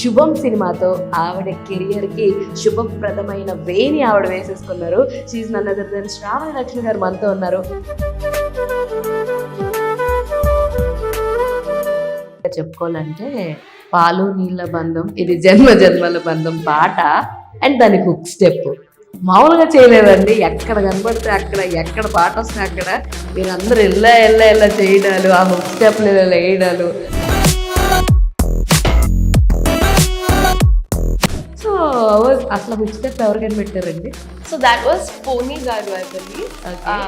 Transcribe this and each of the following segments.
శుభం సినిమాతో ఆవిడ కెరియర్కి శుభప్రదమైన వేని ఆవిడ వేసేసుకున్నారు. She's none other than Shravani Lakshmi garu మనతో ఉన్నారు. చెప్పుకోవాలంటే పాలు నీళ్ళ బంధం, ఇది జన్మ జన్మల బంధం పాట అండ్ దాని హుక్ స్టెప్ మామూలుగా చేయలేదండి. ఎక్కడ కనబడితే అక్కడ, ఎక్కడ పాట వస్తే అక్కడ మీరందరూ ఎల్లా చేయడాలు, ఆ హుక్ స్టెప్లు వేయడాలు. సో అసలు హుక్ స్టెప్ ఎవరికైనా పెట్టారండి? So that was Pony Garu, I believe. Okay.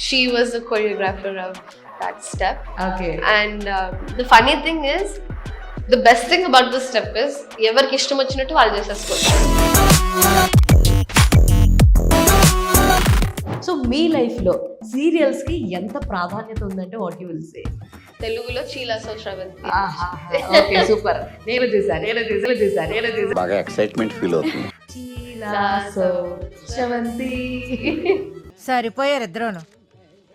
She was the choreographer of that step. Okay. And the funny thing is, the best thing about this step is, ఎవరికి ఇష్టం వచ్చినట్టు వాళ్ళు చేసేసుకోవచ్చు. So మీ లైఫ్లో సీరియల్స్కి ఎంత ప్రాధాన్యత ఉందంటే వాట్ యూ విల్ సే? తెలుగులో చీలాసో శ్రవంతి. Okay, super. నేను చూసా. బాగా ఎక్సైట్మెంట్ ఫీల్ అవుతుంది. చీలాసో శ్రవంతి. సరిపోయారు ఇద్దరును.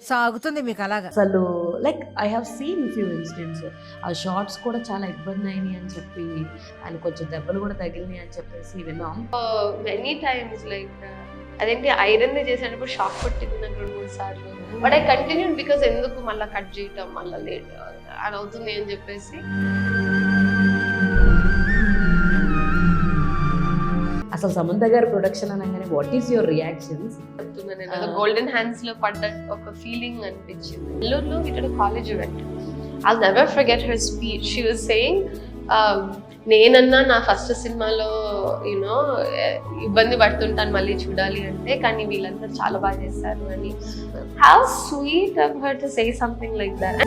సాగుతుంది మీకు అలాగా. అసలు like I have seen few incidents, ఆ షార్ట్స్ కూడా చాలా ఇబ్బంది అయినాయి అని చెప్పి, ఆయన కొంచెం దెబ్బలు కూడా తగిలినాయి అని చెప్పేసి విన్నాం. మెనీ టైమ్స్ లైక్ అదేంటి ఐరన్ చేసేటప్పుడు షాక్ కొట్టింది నాకు 2-3 సార్లు. బట్ ఐ కంటిన్యూ బికాస్ ఎందుకు మళ్ళీ కట్ చేయటం, మళ్ళీ లేట్ అని అవుతుంది అని చెప్పేసి. అసలు సమంత గారి ప్రొడక్షన్ అనగానే what is your reactions? Golden hands లో పడ్డ ఒక ఫీలింగ్ అనిపించింది. నెల్లూరులో ఇక్కడ college event, I never forget her speech. She was saying, నేనన్నా నా ఫస్ట్ సినిమాలో యూనో ఇబ్బంది పడుతుంటాను మళ్ళీ చూడాలి అంటే, కానీ వీళ్ళందరూ చాలా బాగా చేస్తారు అని. How sweet of her to say something like that.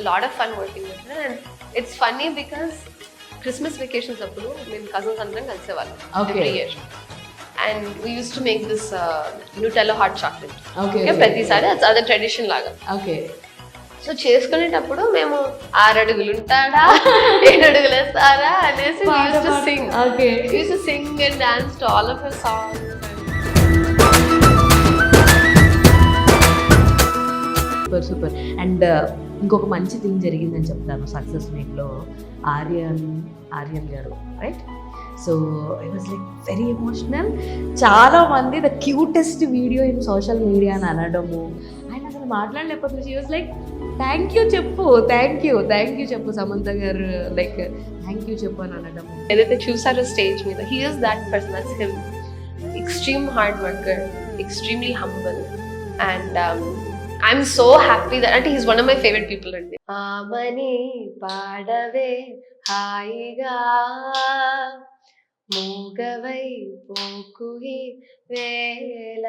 Lot of fun working with her. And it's funny because Christmas vacations అప్పుడు మేము కజిన్స్ అందరం కలిసేవాళ్ళం every year. And we use to make this Nutella hot chocolate. Okay, ప్రతిసారి అదే tradition లాగా. Okay. So చేసుకునేటప్పుడు మేము 6 అడుగులు ఉంటాడా 7 అడుగులు వేస్తారా అనేసి sing and dance to all of her songs. Super. And ఇంకొక మంచి థింగ్ జరిగిందని చెప్తాను సక్సెస్ మీట్లో. Aryan garu, right? So I was like very emotional. చాలా మంది the cutest video in social media అని అనడము, ఆయన అసలు మాట్లాడలేకపోతే she was like thank you చెప్పు Samantha garu, like thank you చెప్పు అని అనడము. ఏదైతే చూసారో స్టేజ్ మీద, he is that person, that's him. Extreme hard worker, extremely humble, and I'm so happy that, అంటే he's one of my favourite people అండి. ఆమని పాడవే హాయిగా మూగవై పోకుహి వేళ,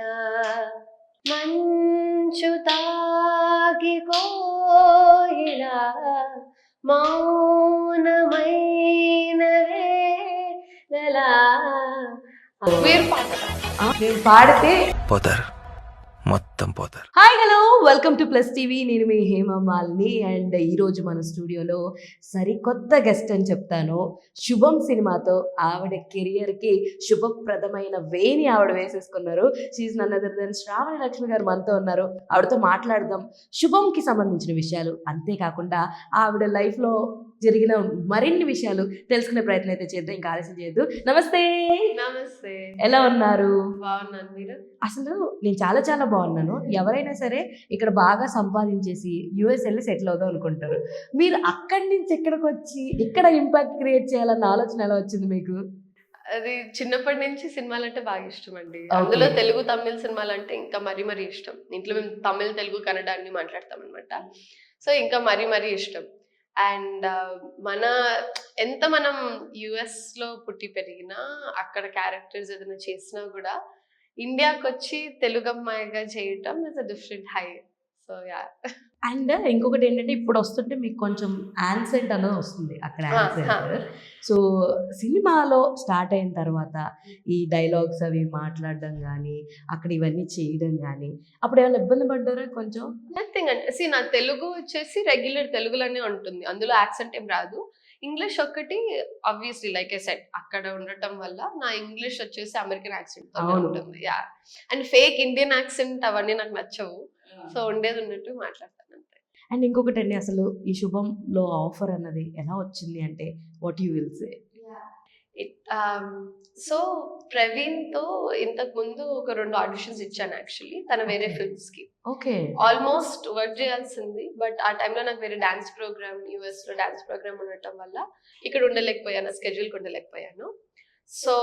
మంచు తాగి కోయిలా మౌనమైన వేళలా. మీరు పాడితే పోతారు, మొత్తం పోతారు. Hi, hello, welcome to plus TV. నేను మీ హేమమాలిని. అండ్ ఈరోజు మన స్టూడియోలో సరికొత్త గెస్ట్ అని చెప్తాను. శుభం సినిమాతో ఆవిడ కెరియర్కి శుభప్రదమైన వేని ఆవిడ వేసేసుకున్నారు. She's none other than Shravani Lakshmi garu మనతో ఉన్నారు. ఆవిడతో మాట్లాడదాం శుభంకి సంబంధించిన విషయాలు, అంతేకాకుండా ఆవిడ లైఫ్లో జరిగిన మరిన్ని విషయాలు తెలుసుకునే ప్రయత్నం అయితే చేద్దాం. ఇంకా ఆలస్యం చేయొద్దు. నమస్తే. ఎలా ఉన్నారు? బాగున్నాను. మీరు? అసలు నేను చాలా బాగున్నాను. ఎవరైనా సరే ఇక్కడ బాగా సంపాదించేసి యూఎస్ వెళ్ళి సెటిల్ అవుదాం అనుకుంటారు. మీరు అక్కడి నుంచి ఇక్కడికి వచ్చి ఇక్కడ ఇంపాక్ట్ క్రియేట్ చేయాలన్న ఆలోచన ఎలా వచ్చింది మీకు? అది చిన్నప్పటి నుంచి సినిమాలు అంటే బాగా ఇష్టం అండి. అందులో తెలుగు తమిళ సినిమాలు అంటే ఇంకా మరీ ఇష్టం. ఇంట్లో మేము తమిళ, తెలుగు, కన్నడ అన్ని మాట్లాడతాం అనమాట. సో ఇంకా మరీ ఇష్టం. అండ్ ఎంత మనం యుఎస్ లో పుట్టి పెరిగినా, అక్కడ క్యారెక్టర్స్ ఏదైనా చేసినా కూడా ఇండియాకి వచ్చి తెలుగు అమ్మాయిగా చేయటం is a different high. So yeah. And ఇంకొకటి ఏంటంటే, ఇప్పుడు వస్తుంటే మీకు కొంచెం యాన్సెంట్ అనేది వస్తుంది అక్కడ యాన్సెంట్. సో సినిమాలో స్టార్ట్ అయిన తర్వాత ఈ డైలాగ్స్ అవి మాట్లాడడం కానీ, అక్కడ ఇవన్నీ చేయడం కానీ, అప్పుడు ఏమైనా ఇబ్బంది పడ్డారా కొంచెం? నథింగ్ అంటే, నా తెలుగు వచ్చేసి రెగ్యులర్ తెలుగులోనే ఉంటుంది, అందులో యాక్సెంట్ ఏం రాదు. ఇంగ్లీష్ ఒక్కటి ఆబ్వియస్లీ లైక్ ఐ సెడ్ అక్కడ ఉండటం వల్ల నా ఇంగ్లీష్ వచ్చేసి అమెరికన్ యాక్సెంట్ తో ఉంటుంది. Yeah. And fake Indian accent అవన్నీ నాకు నచ్చవు. సో ఉండేది ఉన్నట్టు మాట్లాడతాను అంతే. అండ్ ఇంకొకటండి, అసలు ఈ శుభంలో ఆఫర్ అన్నది ఎలా వచ్చింది అంటే what you will say? So Praveen తో ఇంతకు ముందు ఒక 2 ఆడిషన్స్ ఇచ్చాను యాక్చువల్లీ, తన వేరే Okay. ఫిల్మ్స్ కి. ఓకే. ఆల్మోస్ట్ వర్క్ చేయాల్సింది, బట్ ఆ టైంలో నాకు వేరే డాన్స్ ప్రోగ్రామ్, యుఎస్ లో డాన్స్ ప్రోగ్రామ్ ఉండటం వల్ల ఇక్కడ ఉండలేకపోయాను, స్కెడ్యూల్ ఉండలేకపోయాను. సో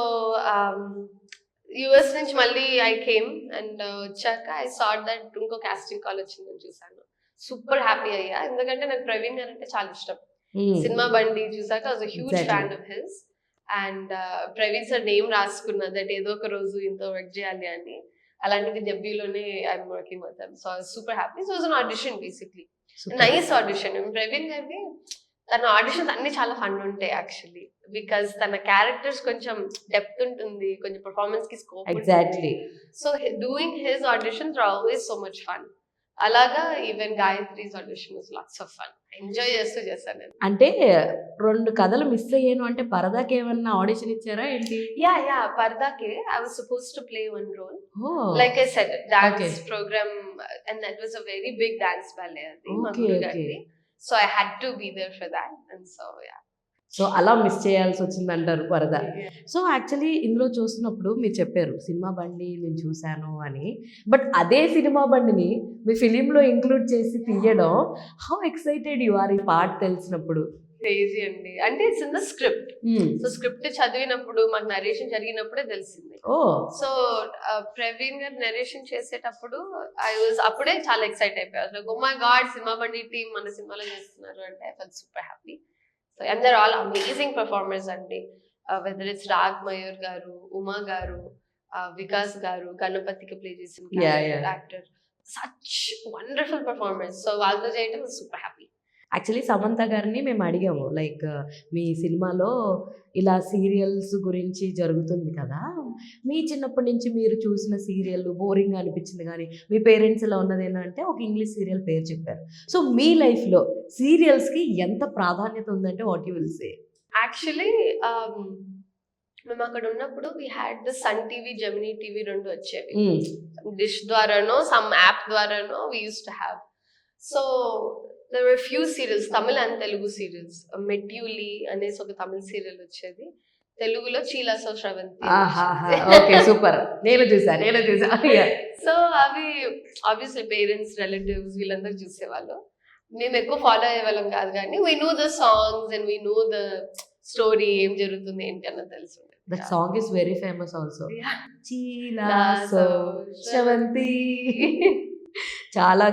యుఎస్ నుంచి మళ్ళీ ఐ కేమ్ అండ్ వచ్చాక ఐ సాట్ దట్ ఇంకో కాస్టింగ్ కాల్ వచ్చిందని చూసాను. సూపర్ హ్యాపీ అయ్యా, ఎందుకంటే నాకు ప్రవీణ్ గారు అంటే చాలా ఇష్టం. సినిమా బండి చూసాక was a huge Exactly. Fan of his. And Praveen sir name రాసుకున్నా దట్ ఏదో ఒక రోజు ఇంత వర్క్ చేయాలి అని. అలాంటిది డెబ్యూలోనే I'm working with them. So I was super happy. So was an audition basically, nice audition. Praveen గారిది తన ఆడిషన్స్ అన్ని చాలా ఫన్ ఉంటాయి యాక్చువల్లీ, బికాస్ తన క్యారెక్టర్స్ కొంచెం డెప్త్ ఉంటుంది, కొంచెం పర్ఫార్మెన్స్ కి scope. Exactly. So doing his auditions are always so much fun. అలాగా even Gayatri's audition was lots of fun. Enjoy చేస్తూ చేశాను నేను. అంటే 2 కథలు మిస్ అయ్యాను అంటే పరదాకి ఏమన్నా ఆడిషన్ ఇచ్చారా ఏంటి? యా పర్దాకే I was supposed to play one role. Oh, Like I said, dance Okay. program, and that was a very big dance ballet. Okay, okay. So I had to be there for that, and so yeah. So అలా miss చేయాల్సి వచ్చింది అంటారు పరద. So actually ఇందులో చూసినప్పుడు మీరు చెప్పారు cinema బండి నేను చూశాను అని, బట్ అదే సినిమా బండిని మీ ఫిలింలో ఇంక్లూడ్ చేసి తీయడం, హౌ ఎక్సైటెడ్ యు ఆర్ ఈ పార్ట్ తెలిసినప్పుడు? Crazy అండి, అంటే it's in the script. So script చదివినప్పుడు మాకు నరేషన్ జరిగినప్పుడే తెలిసింది. ఓ, సో ప్రవీణ్ గారు నరేషన్ చేసేటప్పుడు అప్పుడే చాలా ఎక్సైట్ అయిపోయారు. Oh my god, cinema Bandi team మన సినిమాలో చేస్తున్నారు అంటే I felt super happy. So and they're all amazing performers అండి. వెదర్ ఇట్స్ రాగ్ మయూర్ గారు, ఉమా గారు, వికాస్ గారు, గణపతికి ప్లే చేసిన Yeah. Actor, such wonderful performance. So వాళ్ళతో చేయడం సూపర్ హ్యాపీ. యాక్చువల్లీ సమంత గారిని మేము అడిగాము, లైక్ మీ సినిమాలో ఇలా సీరియల్స్ గురించి జరుగుతుంది కదా, మీ చిన్నప్పటి నుంచి మీరు చూసిన సీరియల్ బోరింగ్ అనిపించింది కానీ మీ పేరెంట్స్ ఇలా ఉన్నది ఏంటంటే ఒక ఇంగ్లీష్ సీరియల్ పేరు చెప్పారు. సో మీ లైఫ్లో సీరియల్స్కి ఎంత ప్రాధాన్యత ఉందంటే what you will say? Actually మేము అక్కడ ఉన్నప్పుడు we had the Sun TV, Gemini TV 2 వచ్చేవి. డిష్ ద్వారానో సమ్ యాప్ ద్వారానో we use to have. So there were few serials, Tamil and Telugu serials. మెట్యూలి అనేసి ఒక తమిళ సీరియల్ వచ్చేది, తెలుగులో చీలాసో శ్రవంతి. Okay, super. నేను చూసా. సో అవి ఆబ్వియస్లీ పేరెంట్స్, రిలేటివ్స్ వీళ్ళందరూ చూసేవాళ్ళు. మేము ఎక్కువ ఫాలో అయ్యేవాళ్ళం కాదు, కానీ we know the songs and we know the story, ఏం జరుగుతుంది ఏంటి అన్నది తెలుసు. That song is very famous also. Yeah. చీలాసో శ్రవంతి. చాలా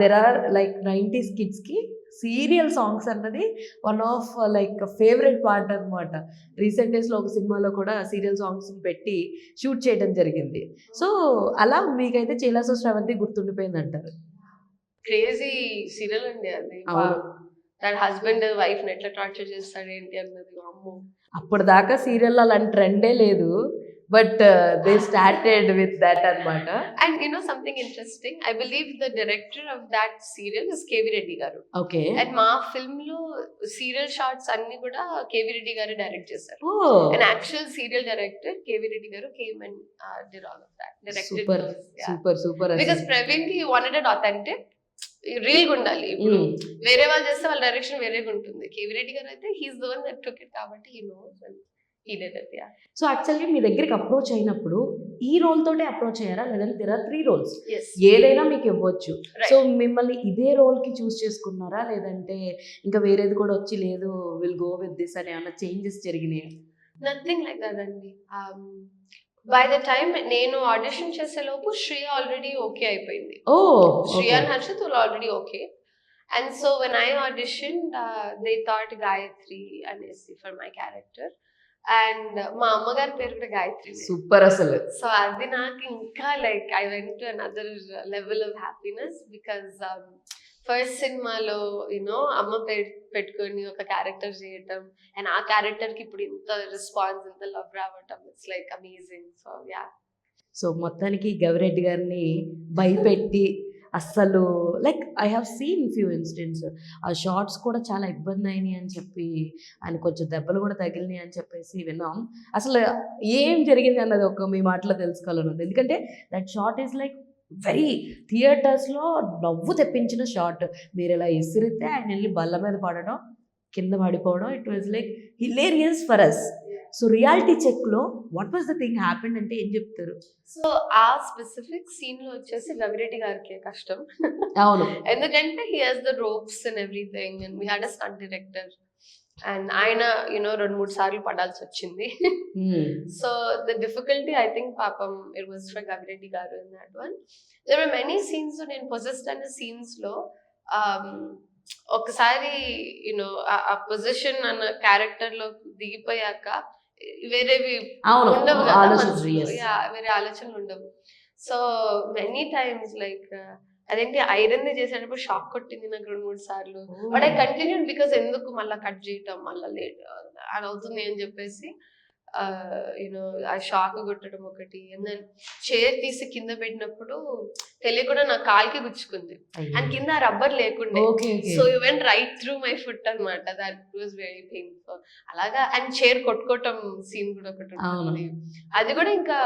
దెర్ ఆర్ లైక్ 90s కిడ్స్కి సీరియల్ సాంగ్స్ అన్నది one of like favourite part అనమాట. రీసెంట్ డేస్లో ఒక సినిమాలో కూడా సీరియల్ సాంగ్స్ పెట్టి షూట్ చేయడం జరిగింది. సో అలా మీకైతే చీలాసో శ్రవంతి గుర్తుండిపోయింది అంటారు. క్రేజీ సీరియల్ అండి అది. అవును. దాని హస్బెండ్ వైఫ్ ని ఎట్లా టార్చర్ చేస్తాడు ఏంటి అన్నది, అమ్మో. అప్పటిదాకా సీరియల్ అలాంటి ట్రెండే లేదు, but they started with that అనమాట. And you know something interesting, I believe the director of that serial is KV Reddy garu. Okay. And మా film లో serial shots అన్ని కూడా KV Reddy గారు డైరెక్ట్ చేశారు. ఓ, An actual serial director KV Reddy garu came and did all of that, directed super those. Yeah. Super super. Because Praveen he wanted it authentic, real గా ఉండాలి. ఇప్పుడు వేరే వాళ్ళు చేస్తే వాళ్ళ డైరెక్షన్ వేరేగా ఉంటుంది. KV Reddy గారు అయితే he's the one that took it, కాబట్టి he knows and he did it. Yeah. So actually మీ దగ్గరికి అప్రోచ్ అయినప్పుడు ఈ రోల్ తోటే అప్రోచ్ అయ్యారా, లేదంటే there are 3 roles, Yes. ఏదైనా మీకు ఇవ్వచ్చు. Right. సో మిమ్మల్ని ఇదే రోల్ కి చూస్ చేసుకున్నారా, లేదంటే ఇంకా వేరేది కూడా వచ్చి లేదు విల్ గో విత్ దిస్ అని ఏమైనా చేంజెస్ జరిగినాయి? నథింగ్ లైక్ దట్ అండి. బై ద టైమ్ నేను ఆడిషన్ చేసే లోపు శ్రేయ ఆల్రెడీ ఓకే అయిపోయింది. ఓ, Shreya and Harshit were already okay. And so when I auditioned, they thought Gayatri anesi for my character. And మా అమ్మగారి పేరు కూడా గాయత్రి. సూపర్ అసలు. సో అది నాకు ఇంకా like I went to another level of happiness, because first సినిమాలో you know అమ్మ పేరు పెట్టుకొని ఒక క్యారెక్టర్ చేయటం, అండ్ ఆ క్యారెక్టర్ కి ఇప్పుడు ఇంత రెస్పాన్స్, ఇంత లవ్ రావటం, it's like amazing. So yeah. So మొత్తానికి గవిరెడ్డి గారిని భయపెట్టి అస్సలు like I have seen few incidents, ఆ షార్ట్స్ కూడా చాలా ఇబ్బంది అయినాయి అని చెప్పి, ఆయన కొంచెం దెబ్బలు కూడా తగిలినాయి అని చెప్పేసి విన్నాం. అసలు ఏం జరిగింది అన్నది ఒక మీ మాటలో తెలుసుకోవాలని ఉంది, ఎందుకంటే that short is like very థియేటర్స్లో నవ్వు తెప్పించిన షాట్. మీరు ఇలా ఇసిరితే ఆయన వెళ్ళి బల్ల మీద పడడం, కింద పడిపోవడం, it was like hilarious for us. So reality చెక్లో what was the thing happened అంటే ఏం చెప్తారు? సో ఆ స్పెసిఫిక్ సీన్ లో వచ్చేసి రవిరెడ్డి గారికి కష్టం. అవును. ఎందుకంటే he has the ropes and everything and we had a stunt director and ఆయన 2-3 సార్లు పడాల్సి వచ్చింది. So the difficulty I think పాపం ఇట్ వాస్ ఫర్ రవిరెడ్డి గారు in that one. There are many scenes నేను పొజెస్డ్ అనే సీన్స్ లో ఒకసారి ఆ పొజిషన్ అన్న క్యారెక్టర్ లో దిగిపోయాక వేరేవి అవును, ఉండవు కదా ఆలోచనలు, మనసులో. yes. వేరే ఆలోచనలు ఉండవు. సో మెనీ టైమ్స్ లైక్ అదేంటి ఐరన్ చేసేటప్పుడు షాక్ కొట్టింది నాకు 2-3 సార్లు. బట్ ఐ కంటిన్యూడ్ బికాస్ ఎందుకు మళ్ళీ కట్ చేయటం, మళ్ళీ లేట్ అది అవుతుంది అని చెప్పేసి ఆ షాక్ కొట్టడం ఒకటి. అండ్ దెన్ చైర్ తీసి కింద పెట్టినప్పుడు తెలియకుండా నా కాలికి గుచ్చుకుంది అండ్ కింద రబ్బర్ లేకుండే. Okay, so you went right through my foot అనమాట. That was very painful. అలాగా అండ్ చైర్ కొట్టుకోవటం సీన్ కూడా ఒకటి ఉంటుంది. అది కూడా ఇంకా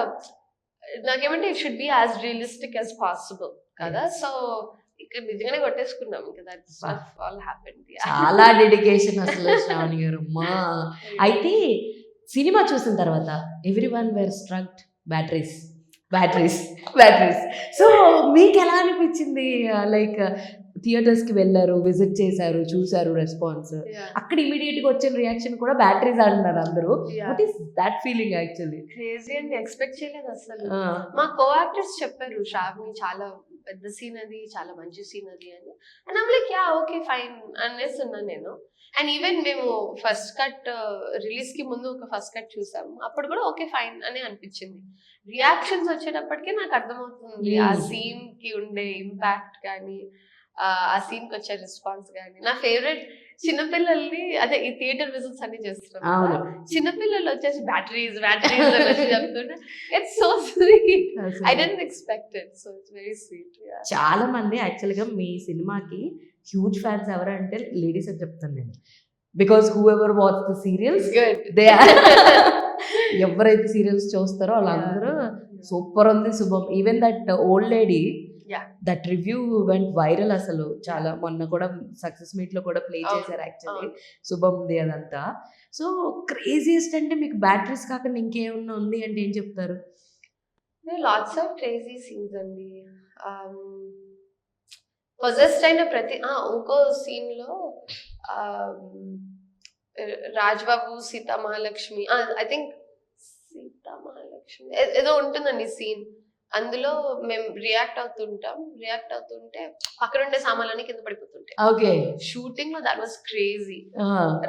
నాకేమంటే it should be as realistic as possible కదా. సో ఇక్కడ నిజంగానే కొట్టేసుకున్నాం ఇంకా. That's all happened. చాలా డెడికేషన్ అసలు శ్రావణి గారు. మా అయితే సినిమా చూసిన తర్వాత everyone were strucked batteries batteries batteries. So మీకు ఎలా అనిపించింది? లైక్ థియేటర్స్కి వెళ్ళారు, విజిట్ చేశారు, చూసారు రెస్పాన్స్, అక్కడ ఇమీడియట్ గా వచ్చిన రియాక్షన్ కూడా బ్యాటరీస్ అంటున్నారు అందరూ. What is that feeling actually? Crazy అండి, ఎక్స్పెక్ట్ చేయలేదు అసలు. మా కో యాక్టర్స్ చెప్పారు శ్రావణి చాలా పెద్ద సీన్ అది, చాలా మంచి సీన్ అది అని. And I'm like yeah okay fine అనేసి ఉన్నాను నేను. అండ్ ఈవెన్ మేము ఫస్ట్ కట్ రిలీజ్ కి ముందు ఒక ఫస్ట్ కట్ చూసాము, అప్పుడు కూడా ఓకే ఫైన్ అని అనిపించింది. రియాక్షన్స్ వచ్చేటప్పటికే నాకు అర్థమవుతుంది ఆ సీన్ కి ఉండే ఇంపాక్ట్ కానీ ఆ సీన్ కి వచ్చే రెస్పాన్స్ కానీ. నా ఫేవరెట్ చిన్నపిల్లల్ని అదే ఈ థియేటర్ విజిట్స్ అన్ని చేస్తున్నాం, చిన్నపిల్లలు వచ్చేసి బ్యాటరీస్ బ్యాటరీస్ అని చెప్తుంటే it's so sweet. I don't expect it, so it's very sweet. చాలా మంది యాక్చువల్గా మీ సినిమాకి హ్యూజ్ ఫ్యాన్స్ ఎవరంటే లేడీస్ అని చెప్తాను నేను. Because who ever watch the serials they ఎవరైతే సీరియల్స్ చూస్తారో వాళ్ళందరూ సూపర్ ఉంది శుభం. Even that old lady, that review went viral అసలు. చాలా మొన్న కూడా సక్సెస్ మీట్ లో కూడా ప్లే చేశారు యాక్చువల్లీ శుభంది అదంతా. సో క్రేజియస్ట్ అంటే మీకు బ్యాటరీస్ కాకుండా ఇంకేమన్నా ఉంది అంటే ఏం చెప్తారు? లాట్స్ ఆఫ్ క్రేజీ సీన్స్ అండి. పొజెస్డ్ అయిన ప్రతి ఇంకో సీన్ లో రాజ్బాబు సీతా మహాలక్ష్మి, ఐ థింక్ సీతా మహాలక్ష్మి ఏదో ఉంటుందండి సీన్. అందులో మేము రియాక్ట్ అవుతుంటే పక్కన ఉండే సామాన్లన్నీ కింద పడిపోతుంటాయి. ఓకే, షూటింగ్ లో that was crazy.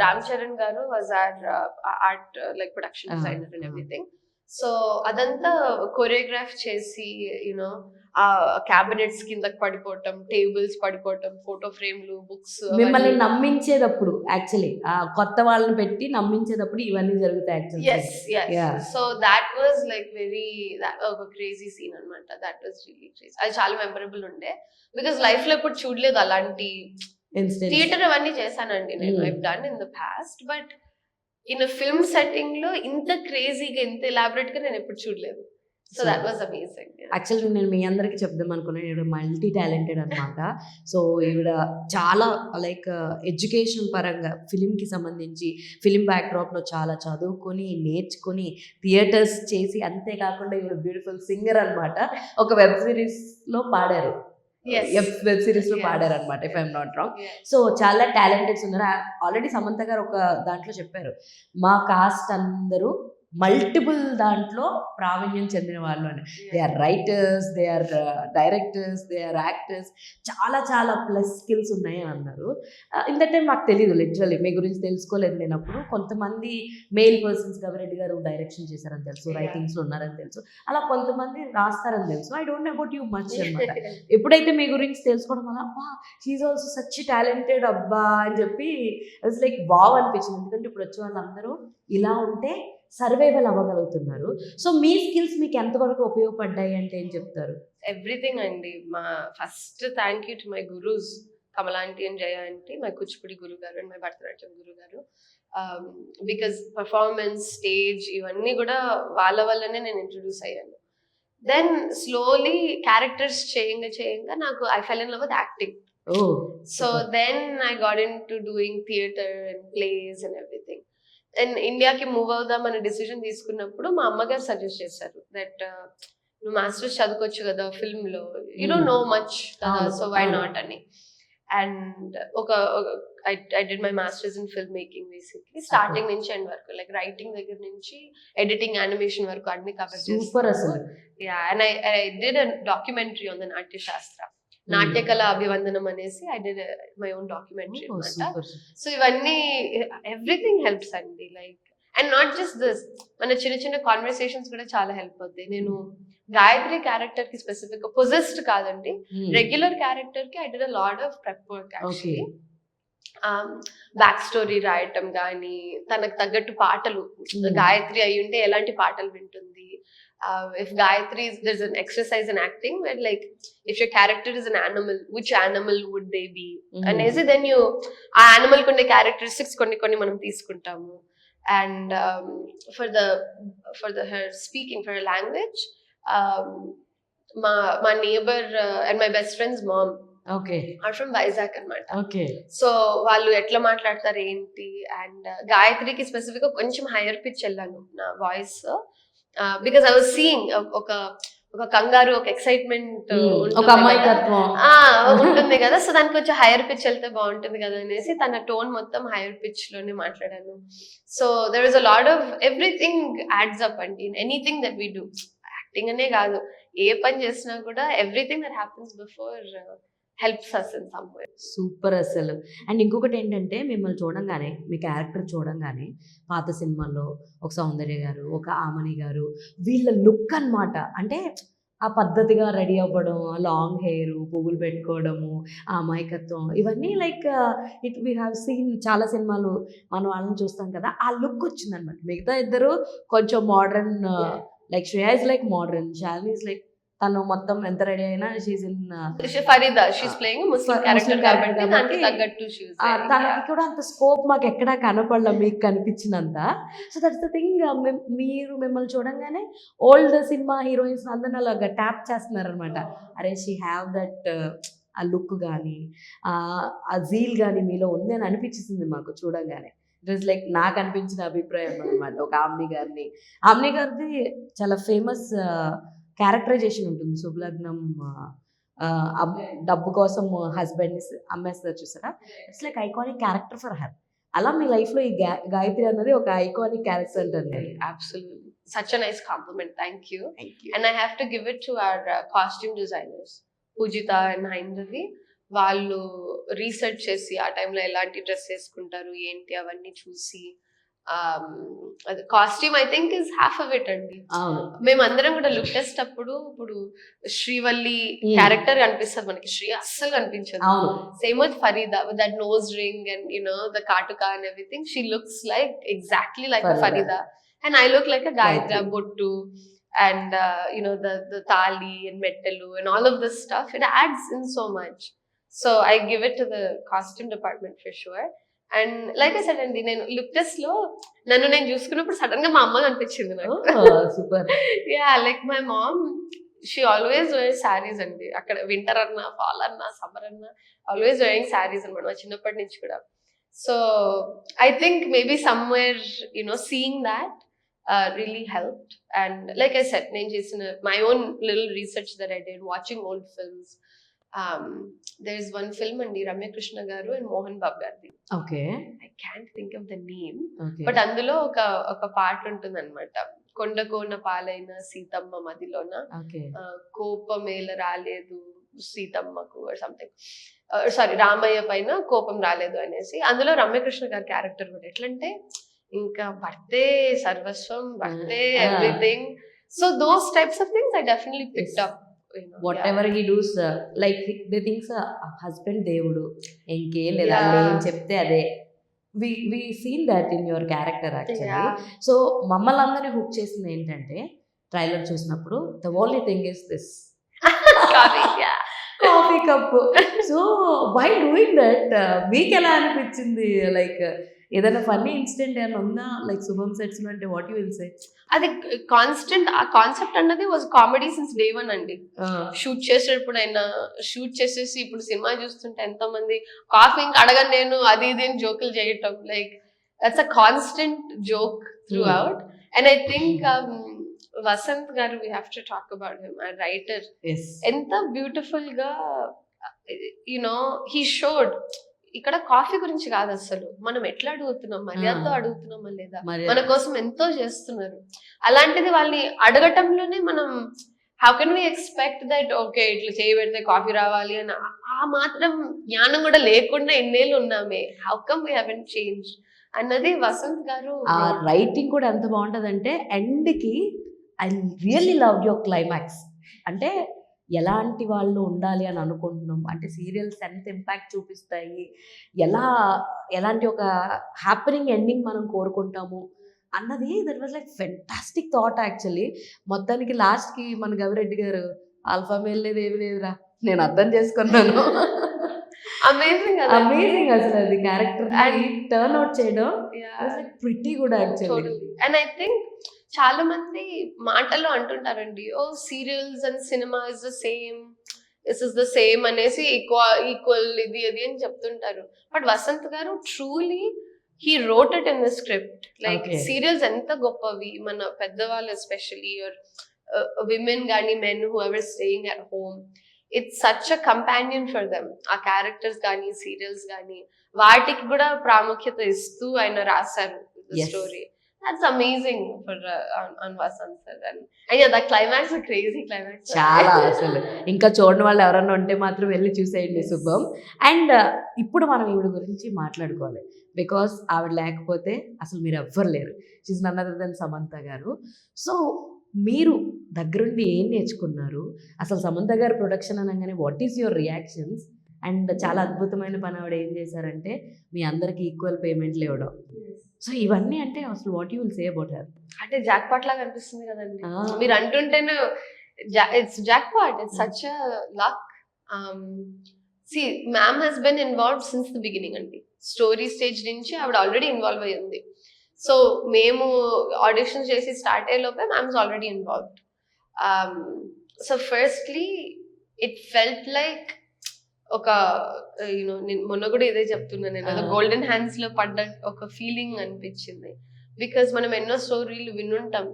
Ram Charan garu was art like production designer and everything. So అదంతా కొరియోగ్రాఫ్ చేసి ఆ క్యాబినెట్స్ కిందకి పడిపోవటం, టేబుల్స్ పడిపోవటం, ఫోటో ఫ్రేమ్లు, బుక్స్. మిమ్మల్ని నమ్మించేటప్పుడు యాక్చువల్లీ కొత్త వాళ్ళని పెట్టి నమ్మించేటప్పుడు ఇవన్నీ జరుగుతాయి actually. So that was like very ఒక క్రేజీ సీన్ అనమాట. That was really crazy. అది చాలా మెమరబుల్ ఉండే బికాస్ లైఫ్ లో ఎప్పుడు చూడలేదు అలాంటి థియేటర్. అవన్నీ చేశానండి నేను, I done in the past, but in film setting లో ఇంత క్రేజీగా ఇంత ఎలాబరేట్ గా నేను ఎప్పుడు చూడలేదు. So that was amazing. Actually నేను మీ అందరికి చెప్దాం అనుకున్నాను, ఈవిడ మల్టీ టాలెంటెడ్ అనమాట. సో ఈవిడ చాలా లైక్ ఎడ్యుకేషన్ పరంగా ఫిలింకి సంబంధించి ఫిలిం బ్యాక్డ్రాప్లో చాలా చదువుకొని నేర్చుకొని థియేటర్స్ చేసి, అంతేకాకుండా ఈవిడ బ్యూటిఫుల్ సింగర్ అనమాట. ఒక వెబ్ సిరీస్లో పాడారు, వెబ్ సిరీస్ లో పాడారు అనమాట, if I'm not wrong. So చాలా టాలెంటెడ్స్ ఉన్నారు. ఆల్రెడీ సమంత గారు ఒక దాంట్లో చెప్పారు, మా కాస్ట్ అందరూ మల్టిపుల్ దాంట్లో ప్రావీణ్యం చెందిన వాళ్ళు అని. They are writers, they are directors, they are actors, చాలా చాలా ప్లస్ స్కిల్స్ ఉన్నాయి అని అన్నారు. ఇన్ దట్ టైం నాకు తెలియదు, లిటరలీ మీ గురించి తెలుసుకోలేదు నేను అప్పుడు. కొంతమంది మేల్ పర్సన్స్ గవిరెడ్డి గారు డైరెక్షన్ చేశారని తెలుసు, రైటింగ్స్లో ఉన్నారని తెలుసు, అలా కొంతమంది రాస్తారని తెలుసు. I don't know about you much అనమాట. ఎప్పుడైతే మీ గురించి తెలుసుకోవడం వల్ల అబ్బా షీఈ్ ఆల్సో సచ్ టాలెంటెడ్ అబ్బా అని చెప్పి ఇట్స్ లైక్ వావ్ అనిపించింది. ఎందుకంటే ఇప్పుడు వచ్చే వాళ్ళందరూ ఇలా ఉంటే సర్వైవల్ అవ్వగలుగుతున్నారు. సో మీ స్కిల్స్ మీకు ఎంతవరకు ఉపయోగపడ్డాయి అంటే ఏం చెప్తారు? ఎవ్రీథింగ్ అండి. మా first thank you to my gurus, కమలాంటి and Jaya aunty, my Kuchipudi గురువు గారు అండ్ మై భరతనాట్యం గురువు గారు. బికాజ్ పర్ఫార్మెన్స్, స్టేజ్ ఇవన్నీ కూడా వాళ్ళ వల్లనే నేను ఇంట్రడ్యూస్ అయ్యాను. దెన్ స్లోలీ క్యారెక్టర్స్ చేయంగా నాకు I fell in love with acting. Oh So then I got into doing theater and plays and everything. And ఇండియాకి మూవ్ అవుదాం అనే డిసిజన్ తీసుకున్నప్పుడు మా అమ్మగారు సజెస్ట్ చేశారు దట్ నువ్వు మాస్టర్స్ చదువుకోవచ్చు కదా ఫిల్మ్ లో, యూ డోంట్ నో మచ్ కదా, అవును, సో వై అవును. నాట్ అని. And I did my masters in film making basically, starting నుంచి ఎండ్ వరకు, లైక్ రైటింగ్ దగ్గర నుంచి ఎడిటింగ్, యానిమేషన్ వరకు అన్ని కవర్ సూపర్ అసలు. Yeah, and I did a documentary on the నాట్య శాస్త్ర, నాట్యకళ అభివందనం అనేసి I did my own documentary అన్నమాట. సూపర్. సో ఇవన్నీ ఎవ్రీథింగ్ హెల్ప్స్ అండి, like and not just this, మన చిన్న చిన్న కాన్వర్సేషన్స్ కూడా చాలా హెల్ప్ అవుతాయి. నేను గాయత్రి క్యారెక్టర్ కి స్పెసిఫిక్ పొజెస్డ్ కాదండి, రెగ్యులర్ క్యారెక్టర్ కి I did a lot of prep work actually. Back story రాయటం కానీ, తనకు తగ్గట్టు పాటలు, గాయత్రి అయి ఉంటే ఎలాంటి పాటలు వింటుంది, if Gayatri is, there's an exercise in acting where like if your character is an animal, which animal would they be, and is it then you ఆ animal kunde characteristics కొన్ని మనం తీసుకుంటాము. And for the her speaking, for her language, my neighbor and my best friend's mom okay are from Vizag అన్నమాట. Okay so వాళ్ళు ఎట్లా మాట్లాడతారు ఏంటి, and గాయత్రికి స్పెసిఫిక్ గా కొంచెం హైయర్ పిచ్ వెళ్ళాను నా voice, because I was seeing ఒక కంగారు, ఒక ఎక్సైట్మెంట్, ఒక అమాయకత్వం ఉంటుంది కదా, సో దానికి కొంచెం హైయర్ పిచ్ వెళ్తే బాగుంటుంది కదా అనేసి తన టోన్ మొత్తం హైయర్ పిచ్ లోనే మాట్లాడాను. So there is a lot of everything adds up అండి in anything that we do. Acting అనే కాదు, ఏ పని చేసినా కూడా everything that happens before helps us in some way. Super అసలు. అండ్ ఇంకొకటి ఏంటంటే మిమ్మల్ని చూడంగానే, మీ క్యారెక్టర్ చూడంగానే పాత సినిమాల్లో ఒక సౌందర్య గారు, ఒక ఆమని గారు, వీళ్ళ లుక్ అన్నమాట. అంటే ఆ పద్ధతిగా రెడీ అవ్వడం, లాంగ్ హెయిర్, పువ్వులు పెట్టుకోవడము, ఆ అమాయకత్వం, ఇవన్నీ like it we have seen చాలా సినిమాలు మనం వాళ్ళని చూస్తాం కదా, ఆ లుక్ వచ్చిందనమాట. మిగతా ఇద్దరు కొంచెం modern, like Shreya is like modern, Shalini is like తను మొత్తం ఎంత రెడీ అయినా she's in Farida, she's playing Muslim character కాబట్టి దానికి తగ్గట్టు తనకి కూడా అంత స్కోప్ మాకు ఎక్కడా కనపడలా, మీకు కనిపించినంత. సో దట్స్ ద థింగ్, మీరు మిమ్మల్ని చూడంగానే ఓల్డ్ సినిమా హీరోయిన్స్ అందరిని అలాగా ట్యాప్ చేస్తున్నారు అనమాట. అరే షీ హ్యావ్ దట్ ఆ లుక్ కానీ ఆ జీల్ కానీ మీలో ఉంది అని అనిపించింది మాకు చూడంగానే. ఇట్ వాజ్ లైక్ నాకు అనిపించిన అభిప్రాయం అనమాట. ఒక ఆమ్ని గారిది చాలా ఫేమస్ క్యారెక్టరైజేషన్ ఉంటుంది. శుభలగ్నం డబ్బు కోసం హస్బెండ్ని అమ్మేస్తారు చూసారా, it's like iconic character for her. అలా మీ లైఫ్లో ఈ గాయత్రి అన్నది ఒక ఐకానిక్ క్యారెక్టర్ అంటారు. Absolutely. Such a nice compliment. Thank you. And I have to give it to our costume designers, Pujita and Haindavi. వాళ్ళు రీసెర్చ్ చేసి ఆ టైంలో ఎలాంటి డ్రెస్ వేసుకుంటారు ఏంటి అవన్నీ చూసి, costume I think is half of it అండి. మేమందరం కూడా లుక్ టెస్ట్ అప్పుడు, ఇప్పుడు శ్రీవల్లి క్యారెక్టర్ కనిపిస్తుంది మనకి, శ్రీ అస్సలు కనిపించదు. Same with Farida, with that nose ring and the కాటుకా and everything, she looks like exactly like Farida, and I look like a Gayatri, బొట్టు and the tali and metalu and all of this stuff, it adds in so much. So I give it to the costume department for sure. And like I said అండి, నేను look test లో నన్ను నేను చూసుకున్నప్పుడు sudden గా మా అమ్మ కనిపించింది నాకు. Super. Yeah, like my mom, she always wear saris అండి. అక్కడ వింటర్ అన్నా, ఫాల్ అన్నా, సమ్మర్ అన్నా, ఆల్వేస్ వేరింగ్ శారీస్ అనమాట మా చిన్నప్పటి నుంచి కూడా. So I think maybe somewhere seeing that really helped. And like I said, నేను చేసిన my own little research that I did, watching old films. There is one film అండి, రమ్య కృష్ణ గారు అండ్ మోహన్ బాబు గారిది. Okay, I can't think of the name, but అందులో ఒక పాట ఉంటుంది అనమాట, కొండ కోన పాలైన సీతమ్మ మదిలోన కోపమేల రాలేదు సీతమ్మకు or something, సారీ రామయ్య పైన కోపం రాలేదు అనేసి. అందులో రమ్యకృష్ణ గారి క్యారెక్టర్ కూడా ఎట్లంటే ఇంకా భర్తే సర్వస్వం, భర్తే everything. So those types of things I definitely picked up. What he does, like they thinks husband దేవుడు, ఇంకేం లేదా, ఏం చెప్తే అదే. We seen that in your character actually. So మమ్మల్ని అందరినీ హుక్ చేసింది ఏంటంటే, ట్రైలర్ చూసినప్పుడు the only thing is this coffee cup. So why doing that, మీకు ఎలా అనిపించింది? లైక్ ఏదైనా ఫన్నీ ఇన్సిడెంట్ ఏమైనా ఉందా లైక్ శుభం సెట్స్ లో అంటే వాట్ యు విల్ సే? అది కాన్స్టెంట్, ఆ కాన్సెప్ట్ అన్నది వాజ్ కామెడీ సిన్స్ డే 1 అండి. షూట్ చేసేటప్పుడు అయినా, షూట్ చేసేసి ఇప్పుడు సినిమా చూస్తుంటే ఎంతో మంది కాఫీ ఇంకా అడగను నేను అది ఇది అని జోకులు చేయటం, like that's a constant joke throughout. And I think Vasanth garu, we have to talk about him, ఆ రైటర్. ఎంత బ్యూటిఫుల్ గా యునో హీ షోడ్. ఇక్కడ కాఫీ గురించి కాదు అసలు, మనం ఎట్లా అడుగుతున్నాం, మర్యాదతో అడుగుతున్నామా లేదా, మన కోసం ఎంతో చేస్తున్నారు. అలాంటిది వాళ్ళని అడగటంలోనే మనం how can we expect that okay ఇట్లా చేయబెడితే కాఫీ రావాలి అని ఆ మాత్రం జ్ఞానం కూడా లేకుండా ఎన్నేళ్ళు ఉన్నామే, how come we haven't change అన్నది వసంత్ గారు. ఆ రైటింగ్ కూడా ఎంత బాగుంటదంటే ఎండ్ కి I really love your climax. అంటే ఎలాంటి వాళ్ళు ఉండాలి అని అనుకుంటున్నాం, అంటే సీరియల్స్ ఎంత ఇంపాక్ట్ చూపిస్తాయి, ఎలాంటి ఒక హ్యాపీనింగ్ ఎండింగ్ మనం కోరుకుంటాము అన్నది that was like fantastic thought actually. మొత్తానికి లాస్ట్కి మన గవిరెడ్డి గారు ఆల్ఫా మేల్ లేదు ఏమి లేదురా నేను అర్థం చేసుకున్నాను. అమేజింగ్ అమేజింగ్ అసలు అది క్యారెక్టర్ టర్న్ అవుట్ చేయడం pretty good actually. And I think చాలా మంది మాటల్లో అంటుంటారండి, ఓ serials and cinema is the same, this is the same అనేసి ఈక్వల్ ఇది అది అని చెప్తుంటారు. But Vasanth garu truly he wrote it in the script. Like serials ఎంత గొప్పవి, మన పెద్దవాళ్ళు ఎస్పెషలీ ఆర్ విమెన్ కానీ men who ever staying at home, it's such a companion for them. ఆ క్యారెక్టర్స్ కానీ సీరియల్స్ కానీ వాటికి కూడా ప్రాముఖ్యత ఇస్తూ ఆయన రాశారు story. That's amazing for on Vasant sir. And yeah, the climax is crazy climax. చాలా అసలు ఇంకా చూడని వాళ్ళు ఎవరన్నా ఉంటే మాత్రం వెళ్ళి చూసేయండి శుభం. అండ్ ఇప్పుడు మనం ఈవిడ గురించి మాట్లాడుకోవాలి, బికాస్ ఆవిడ లేకపోతే అసలు మీరు ఎవ్వరు లేరు. She's none other than Samantha గారు. సో మీరు దగ్గరుండి ఏం నేర్చుకున్నారు అసలు? సమంత గారు ప్రొడక్షన్ అనగానే what is your reactions? And చాలా అద్భుతమైన పని ఆవిడ ఏం చేశారంటే మీ అందరికి ఈక్వల్ పేమెంట్లు ఇవ్వడం. సో ఇవన్నీ అంటే అసలు what you will say about her? అంటే జాక్ పాట్ లాగా అనిపిస్తుంది కదండి మీరు అంటుంటేనే. It's jackpot, it's such a luck. See, ma'am has been involved since the beginning అండి. స్టోరీ స్టేజ్ నుంచి ఆవిడ ఆల్రెడీ ఇన్వాల్వ్ అయ్యి ఉంది. సో మేము ఆడిషన్స్ చేసి స్టార్ట్ అయ్యే లోపే ma'am is already involved. So firstly it felt like ఒక యూనో మొన్న కూడా ఇదే చెప్తున్నాను నేను, గోల్డెన్ హ్యాండ్స్ లో పడ్డ ఒక ఫీలింగ్ అనిపించింది. బికాస్ మనం ఎన్నో స్టోరీలు వినుంటాం,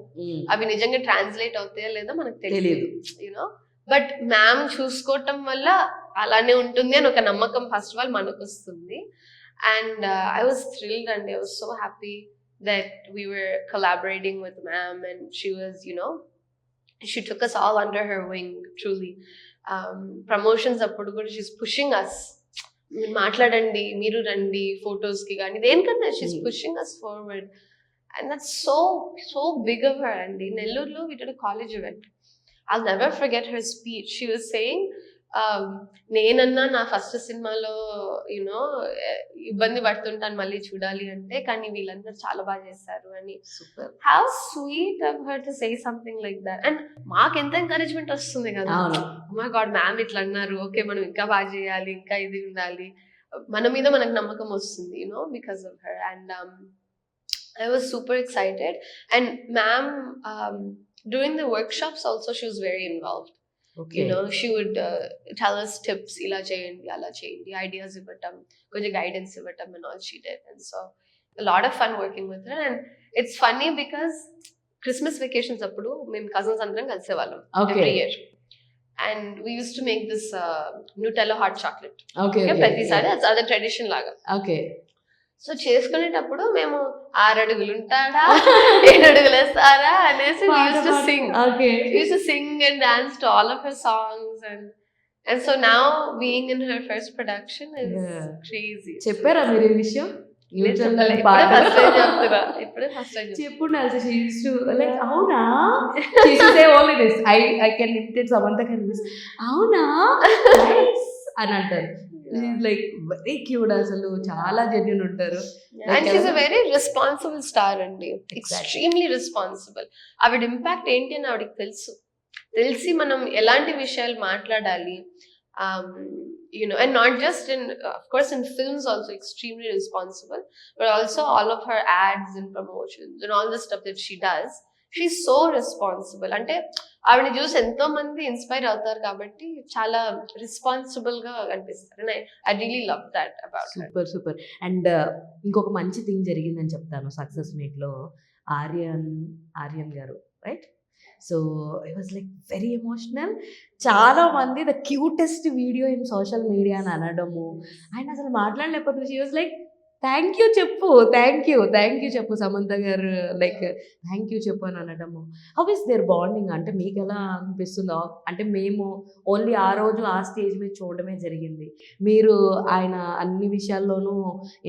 అవి నిజంగా ట్రాన్స్లేట్ అవుతాయా లేదా మనకు తెలియదు యూనో. బట్ మ్యామ్ చూసుకోవటం వల్ల అలానే ఉంటుంది అని ఒక నమ్మకం ఫస్ట్ ఆఫ్ ఆల్ మనకు వస్తుంది. అండ్ ఐ వాజ్ థ్రిల్డ్ అండి, I was so happy that we were collaborating with ma'am, and she was, you know, she took us all under her wing, truly. Promotions appudu kuda she's pushing us, maatladandi meeru randi photos ki gaani denikante she's pushing us forward, and that's so big of her. And in Nellore lo we did a college event. I'll never forget her speech. She was saying నేనన్నా నా first సినిమాలో you know ఇబ్బంది పడుతుంటాను మళ్ళీ చూడాలి అంటే, కానీ వీళ్ళందరూ చాలా బాగా చేస్తారు అని. How sweet of her to say something like that. And మాకు ఎంత ఎంకరేజ్మెంట్ వస్తుంది కదా, ఓ మై గాడ్ మ్యామ్ ఇట్లా అన్నారు, ఓకే మనం ఇంకా బాగా చేయాలి, ఇంకా ఇది ఉండాలి, మన మీద మనకు నమ్మకం వస్తుంది you know because of her. And I was super excited. And ma'am, during the workshops also she was very involved. Okay. You know, she would tell us tips, ila cheyandi ala cheyandi, ideas ivatam, konja guidance ivatam, and all she did. And so a lot of fun working with her. And it's funny because Christmas vacations appudu mem cousins andram kalse vallam every year, and we used to make this Nutella hot chocolate. Okay prati sari that's other tradition laga. Okay. So చేసుకునేటప్పుడు మేము 6 అడుగులు ఉంటాడా 7 అడుగులు వేస్తారా అనేసి we used to sing. Okay. We used to sing and dance to all of her songs, and so now being in her first production is crazy. చెప్పారా మీరు ఈ విషయం? చెప్పుడు అవునా I can imitate Samantha Karvis. అవునా అని అంటారు. Like very cute, అసలు చాలా జెన్యూన్ ఉంటారు. And she is a very responsible star అండి, ఎక్స్ట్రీమ్లీ రెస్పాన్సిబుల్. ఆవిడ ఇంపాక్ట్ ఏంటి అని ఆవిడకి తెలిసి మనం ఎలాంటి విషయాలు మాట్లాడాలి, And not just in, of course, in films also extremely responsible, but also all of her ads and promotions and all the stuff that she does, she's so responsible. అంటే ఆవిడని చూసి ఎంతో మంది ఇన్స్పైర్ అవుతారు కాబట్టి చాలా రెస్పాన్సిబుల్ గా కనిపిస్తారు. And I really love that about her. Super super. And ఇంకొక మంచి థింగ్ జరిగిందని చెప్తాను సక్సెస్ మీట్లో. Aryan garu, right? So it was like very emotional. చాలా మంది the cutest video in social media అని అనడము, ఆయన అసలు మాట్లాడలేకపోతుంది. She was like thank you చెప్పు Samantha garu, like thank you చెప్పు అని అనడము. How is their bonding? అంటే మీకు ఎలా అనిపిస్తుందో? అంటే మేము ఓన్లీ ఆ రోజు ఆ స్టేజ్ మీద చూడడమే జరిగింది. మీరు ఆయన అన్ని విషయాల్లోనూ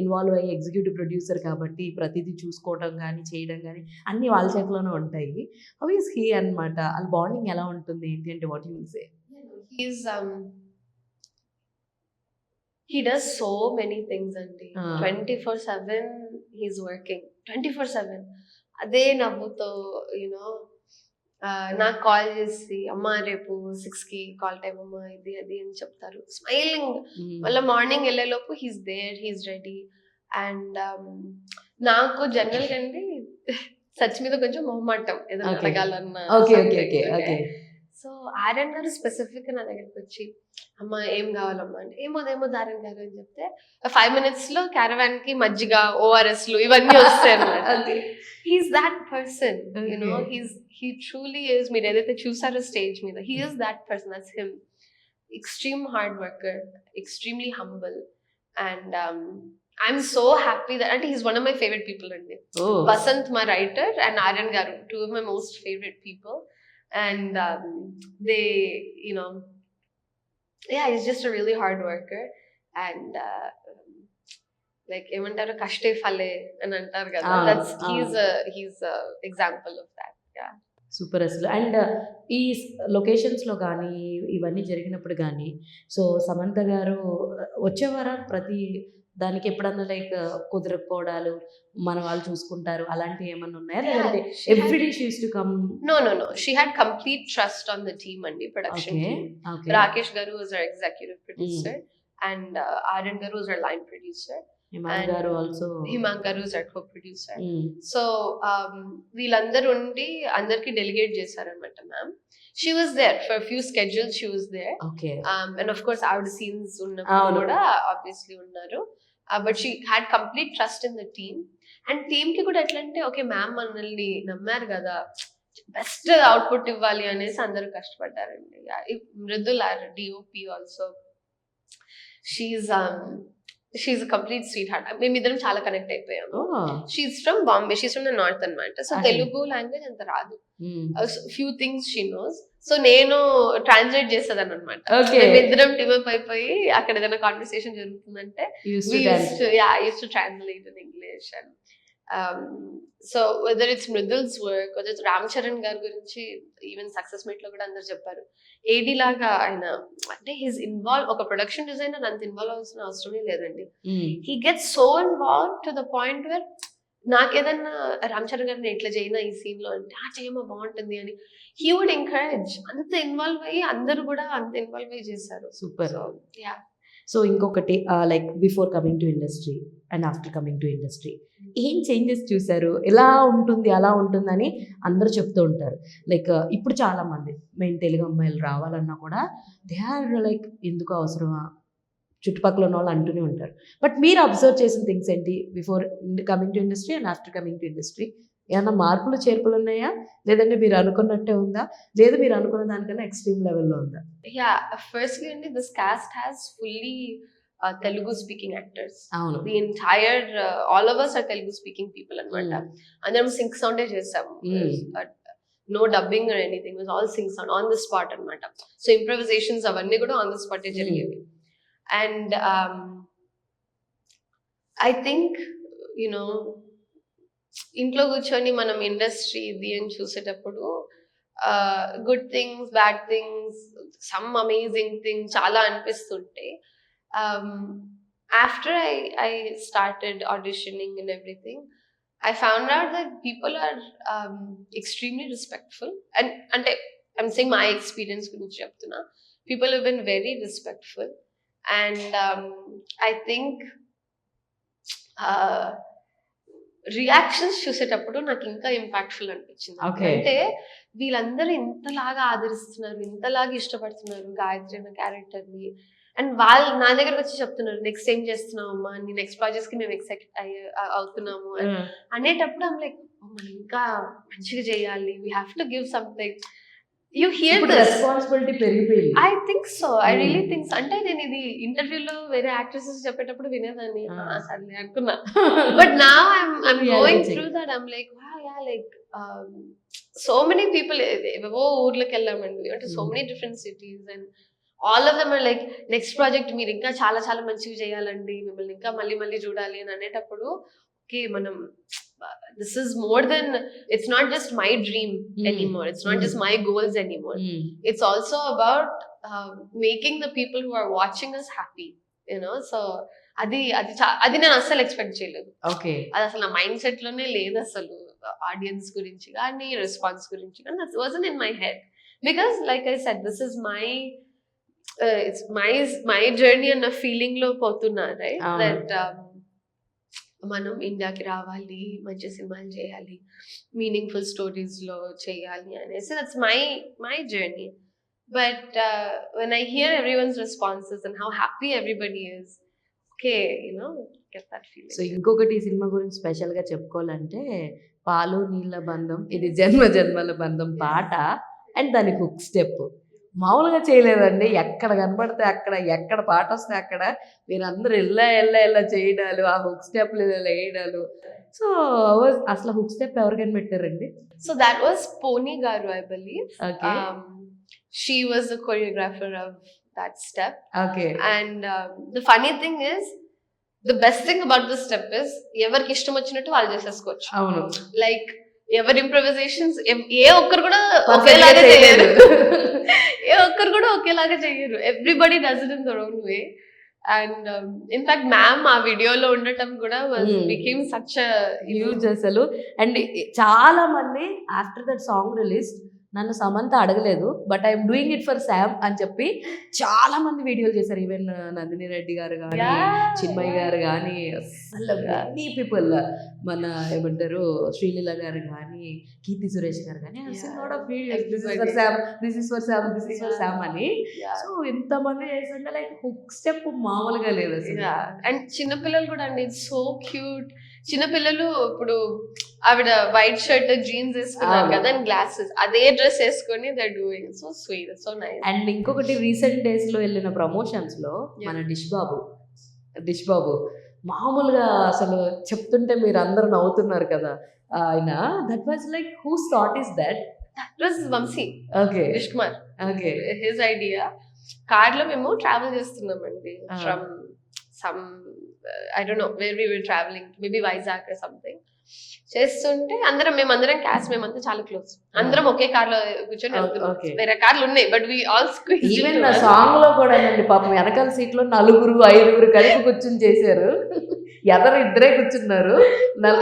ఇన్వాల్వ్ అయ్యి ఎగ్జిక్యూటివ్ ప్రొడ్యూసర్ కాబట్టి ప్రతిదీ చూసుకోవడం కానీ చేయడం కానీ అన్నీ వాళ్ళ చేతిలోనే ఉంటాయి. హౌ ఈస్ హీ అనమాట? వాళ్ళ బాండింగ్ ఎలా ఉంటుంది ఏంటి అంటే what you will say? He does so many things అండి. 24/7 he's working 24/7. అదే నవ్వుతో నాకు కాల్ చేసి, అమ్మ రేపు 6కి కాల్ టైం అమ్మా, ఇది అది అని చెప్తారు, స్మైలింగ్. మళ్ళీ మార్నింగ్ వెళ్ళేలోపు he's there, he's ready. And నాకు జనరల్గా అండి సచ్ మీద కొంచెం మొహమాటం ఏదైనా అడగాలన్నా. సో ఆర్యన్ గారు స్పెసిఫిక్ గా నా దగ్గరికి వచ్చి, అమ్మ ఏం కావాలమ్మా అంటే, ఏమో ఆర్యన్ గారు అని చెప్తే 5 minutes లో క్యారవాన్ కి మజ్జిగ, ఓఆర్ఎస్లు ఇవన్నీ వస్తాయి అన్నమాట. He's that person, he truly is. మీరు ఏదైతే చూసారో స్టేజ్ మీద, he is that person, that's him. Extreme hard worker, extremely humble, and I'm so happy that, and he's one of my favorite people అండి. Vasant, my writer, and Aryan garu, two of my most favorite people. And they, he's just a really hard worker. And like ఏమంటారు, కష్టే ఫలే అని అంటారు కదా, that's he's a example of that. Yeah, super అసలు. And ఈ లొకేషన్స్లో కానీ ఇవన్నీ జరిగినప్పుడు కానీ సో సమంత గారు వచ్చేవారా ప్రతి దానికి? ఎప్పుడన్నా లైక్ కుదరకపోవడాలు మన వాళ్ళు చూసుకుంటారు అలాంటివి ఏమన్నా ఉన్నాయా? లేదంటే everyday she use to come? No. She had complete trust on the team and the production team. Rakesh garu was our executive producer, and Aryan garu was our line producer. Himang garu is our co-producer. So వీళ్ళందరూ ఉండి అందరికి delegate చేశారనమాట ma'am. She was there for a few schedules, she was there. And of course our scenes ఉన్నప్పుడు కూడా obviously ఉన్నారు. But she had complete trust in the team. And team కి కూడా ఎట్లా అంటే, ఓకే మ్యామ్ మనల్ని నమ్మారు కదా, బెస్ట్ అవుట్పుట్ ఇవ్వాలి అనేసి అందరూ కష్టపడ్డారండి. Mrudul our DOP also, she's a complete sweet heart. మేమిద్దరం చాలా కనెక్ట్ అయిపోయాము. She's from Bombay, she's from the north అనమాట. సో తెలుగు లాంగ్వేజ్ అంత రాదు, few things she knows. So నేను ట్రాన్స్లేట్ చేసేదాన్ని అనమాట. మేమిద్దరం టీమ్ అప్ అయిపోయి అక్కడ ఏదైనా కాన్వర్సేషన్ జరుగుతుందంటే use to translate in English. And so whether it's Mridul's work, whether it's Ram Charan గారి గురించి ఈవెన్ సక్సెస్ మీట్ లో కూడా అందరు చెప్పారు, ఏడీ లాగా ఆయన అంటే హిస్ ఇన్వాల్వ్. ఒక ప్రొడక్షన్ డిజైనర్ అంత ఇన్వాల్వ్ అవ్వాల్సిన అవసరమే లేదండి. He gets so involve to the point where నాకేదన్నా రామ్ చరణ్ గారిని ఎట్లా చేయనా ఈ సీన్ లో అంటే, చేయమా బాగుంటుంది అని హీ వుడ్ ఎంకరేజ్. అంత ఇన్వాల్వ్ అయ్యి అందరు కూడా అంత ఇన్వాల్వ్ అయ్యి చేశారు. సూపర్. సో ఇంకొకటి like before coming to industry and after coming to industry ఏం చేంజెస్ చూసారు? ఎలా ఉంటుంది అలా ఉంటుందని అందరూ చెప్తూ ఉంటారు. లైక్ ఇప్పుడు చాలా మంది మేము తెలుగు అమ్మాయిలు రావాలన్నా కూడా దే ఆర్ లైక్ ఎందుకు అవసరమా, చుట్టుపక్కల ఉన్న వాళ్ళు అంటూనే ఉంటారు. బట్ మీరు అబ్జర్వ్ చేసిన థింగ్స్ ఏంటి before coming to industry and after coming to industry? ఏమన్నా మార్పులు చేర్పులు ఉన్నాయా, లేదంటే మీరు అనుకున్నట్టే ఉందా, లేదు మీరు అనుకున్న దానికన్నా ఎక్స్ట్రీమ్ లెవెల్లో ఉందా? ఫస్ట్లీ అండి, this cost has fully Telugu speaking actors. The entire all of us are Telugu speaking people anamata. Andaram sync sound chesamu. No dubbing or anything, it was all sync sound on the spot anamata. So improvisations avanni kuda on the spot e jarigevi. And I think ఇంట్లో కూర్చొని మనం industry ఇది అని చూసేటప్పుడు good things, bad things, some amazing things చాలా అనిపిస్తుంటే, after I started auditioning and everything, I found out that people are extremely respectful. And I'm saying my experience gurinchi cheptuna, people have been very respectful, and I think reactions చూసేటప్పుడు నాకు ఇంకా impactful అనిపించింది. Okay. అంటే వీళ్ళందరూ ఇంతలాగా ఆదరిస్తున్నారు, ఇంతలాగా ఇష్టపడుతున్నారు గాయత్రి అన్న character ని, అండ్ వాళ్ళు నా దగ్గరకు వచ్చి చెప్తున్నారు నెక్స్ట్ ఏం చేస్తున్నావు అమ్మా, నీ నెక్స్ట్ ప్రాజెక్ట్స్ కి మేము ఎక్సైట్ అవుతున్నాము అనేటప్పుడు ఐమ్ లైక్ మనం ఇంకా మంచిగా చేయాలి, we have to give something. You hear responsibility పెరిగిపోయింది. I think so, I really think so. అంటే నేను ఇది ఇంటర్వ్యూలో వేరే యాక్ట్రెసెస్ చెప్పేటప్పుడు వినేదాన్ని, సర్లే అనుకున్నా. But now I'm going through that, I'm like like so many people, ఏవో ఊర్లోకి వెళ్ళామండి, అంటే so many different cities, and all of them are like next project మీరు ఇంకా చాలా చాలా మంచిగా చేయాలండి, మిమ్మల్ని ఇంకా మళ్ళీ మళ్ళీ చూడాలి అని అనేటప్పుడు ఓకే మనం this is more than, it's not just my dream anymore, it's not just my goals anymore, it's also about making the people who are watching us happy, you know. So అది నేను అస్సలు expect చేయలేదు. Okay, అది అసలు నా mind set లోనే లేదు అసలు, ఆడియన్స్ గురించి కానీ రెస్పాన్స్ గురించి కానీ. That wasn't in my head, because like I said this is it's my journey అన్న ఫీలింగ్ లో పోతున్నా, రైట్? దట్ మనం ఇండియాకి రావాలి, మంచి సినిమాలు చేయాలి, మీనింగ్ఫుల్ స్టోరీస్ లో చేయాలి అనేసి, that's my journey. But when I here everyone's responses and how happy everybody is, okay you know, get that feeling. So ఇంకొకటి ఈ సినిమా గురించి స్పెషల్ గా చెప్పుకోవాలంటే, పాలు నీళ్ళ బంధం, ఇది జన్మ జన్మల బంధం పాట అండ్ దాని హుక్ స్టెప్ మామూలుగా చేయలేదండి. ఎక్కడ కనపడితే అక్కడ, ఎక్కడ పాట వస్తే అక్కడ మీరందరూ ఎల్లా చేయడాలు, ఆ హుక్ స్టెప్లు వేయడాలు. సో అసలు హుక్ స్టెప్ ఎవరికైనా పెట్టారండి? సో దట్ వాస్ పోనీ గారు, I believe. Okay. She was the choreographer of that step. Okay. And the funny thing is, the best thing about this step is ఎవరికి ఇష్టం వచ్చినట్టు వాళ్ళు చేసేసుకోవచ్చు. అవును, లైక్ ఎవరి ఇంప్రొవైజేషన్స్ ఏ ఒక్కరు కూడా ఒకేలాగా చేయలేరు, ఏ ఒక్కరు కూడా ఒకేలాగా చేయరు. Everybody does it in their own way. And in fact ma'am ఆ వీడియోలో ఉండటం కూడా బికేమ్ సచ్ హ్యూజ్ అసలు. అండ్ చాలా మంది ఆఫ్టర్ దట్ సాంగ్ రిలీజ్ నన్ను సమంత అడగలేదు, but I'm doing it for Sam అని చెప్పి చాలా మంది వీడియోలు చేశారు. ఈవెన్ నందిని రెడ్డి గారు కానీ, చిన్మయ్య గారు కానీ, అసలు మెనీ పీపుల్, మన ఏమంటారు శ్రీలీల గారు కానీ, కీర్తి సురేష్ గారు కానీ, దిస్ ఇస్ ఫర్ శామ్ అని. సో ఎంతమంది చేస్తుంటే లైక్ హుక్ స్టెప్ మామూలుగా లేదు అసలు. అండ్ చిన్నపిల్లలు కూడా అండి, సో క్యూట్. చిన్నపిల్లలు ఇప్పుడు ఆవిడ వైట్ షర్ట్ జీన్స్ వేసుకున్నారు కదా, అండ్ గ్లాసెస్, అదే డ్రెస్ వేసుకొని that doing so sweet, so nice. And ఇంకొకటి రీసెంట్ డేస్ లో వెళ్ళిన ప్రమోషన్స్ లో మన డిష్ బాబు మామూలుగా అసలు చెప్తుంటే మీరు అందరూ నవ్వుతున్నారు కదా ఆయన. That was like whose thought is that? That was Vamshi. Okay, Vish Kumar. Okay, his idea. Car లో మేము ట్రావెల్ చేస్తున్నామండి from some, I don't know where we were traveling, maybe Vizag or something. చేస్తుంటే మేమందరం క్యాస్ట్, మేమంతా చాలా క్లోజ్, అందరం ఒకే కార్ లో కూర్చొని వెళ్తున్నాం. వేరే కార్లు ఉన్నాయి but we all squeeze. Even నా సాంగ్ లో కూడా పాపం వెనకాల సీట్ లో 4-5 కలిపి కూర్చొని చేశారు. ఎదరు ఇద్దరే కూర్చున్నారు,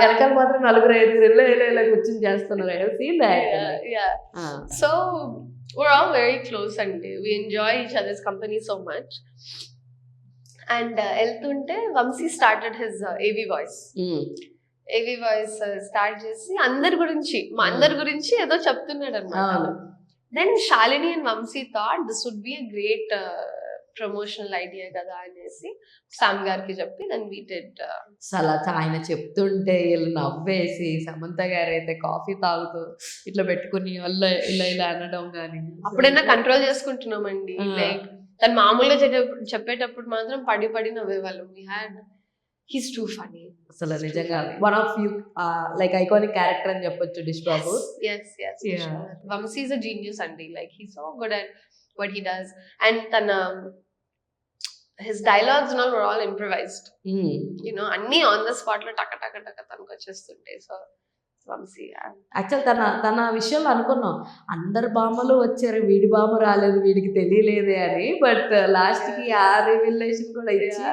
వెనకాల మాత్రం 4-5 ఇలా కూర్చొని చేస్తున్నారు. So we're all very close and we enjoy each other's company so much. And వెళ్తుంటే Vamshi started his AV voice start చేసి అందరి గురించి ఏదో చెప్తున్నాడు అనమాట. Then Shalini and Vamshi thought this would be a great promotional idea కదా అనేసి సామ్ గారికి చెప్పి దెన్ వి డిడ్. అలా ఆయన చెప్తుంటే వీళ్ళు నవ్వేసి, సమంత గారు అయితే కాఫీ తాగుతూ ఇట్లా పెట్టుకుని ఇలా అనడం కానీ, అప్పుడైనా కంట్రోల్ చేసుకుంటున్నామండి. లైక్ తను మామూలుగా చెప్పేటప్పుడు మాత్రం పడి నవ్వేవాళ్ళం. హీస్ టూ ఫనీ అసలు. నిజంగా one of you like iconic character అని చెప్పొచ్చు Dish Babu. Vamsi is a genius అండి. Like he so good at what he does. And తన his dialogues were all improvised. You know, అన్ని ఆన్ ద స్పాట్ లో టక తనకు వచ్చేస్తుంటాయి. సో వంశీ యాక్చువల్ తన విషయంలో అనుకున్నాం, అందరు బామ్మలు వచ్చారు, వీడి బామ్మ రాలేదు, వీడికి తెలియలేదే అని. బట్ లాస్ట్ కి ఆ రివిలేషన్ కూడా ఇచ్చి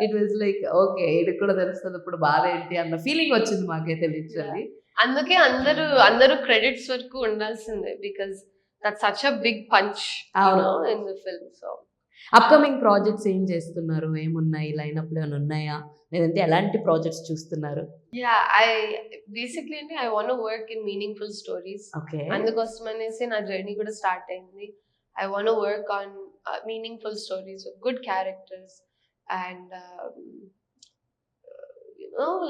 ఇట్ వాజ్ లైక్ ఓకే, వీడికి కూడా తెలుస్తుంది ఇప్పుడు బాధ ఏంటి అన్న ఫీలింగ్ వచ్చింది మాకైతే లిటరల్లీ. అందుకే అందరూ క్రెడిట్స్ వరకు ఉండాల్సిందే. Because that's such a big punch, అవును. in the film. So upcoming projects ఏం చేస్తున్నారు, ఏమున్నాయి, లైనప్ లో ఏమైనా ఉన్నాయా, లేదంటే ఎలాంటి ప్రాజెక్ట్స్ చూస్తున్నారు? yeah, I basically I want to work in meaningful stories. Okay. అందుకోసం అనేసి నా జర్నీ కూడా స్టార్ట్ అయింది. I want to work on meaningful stories with good characters and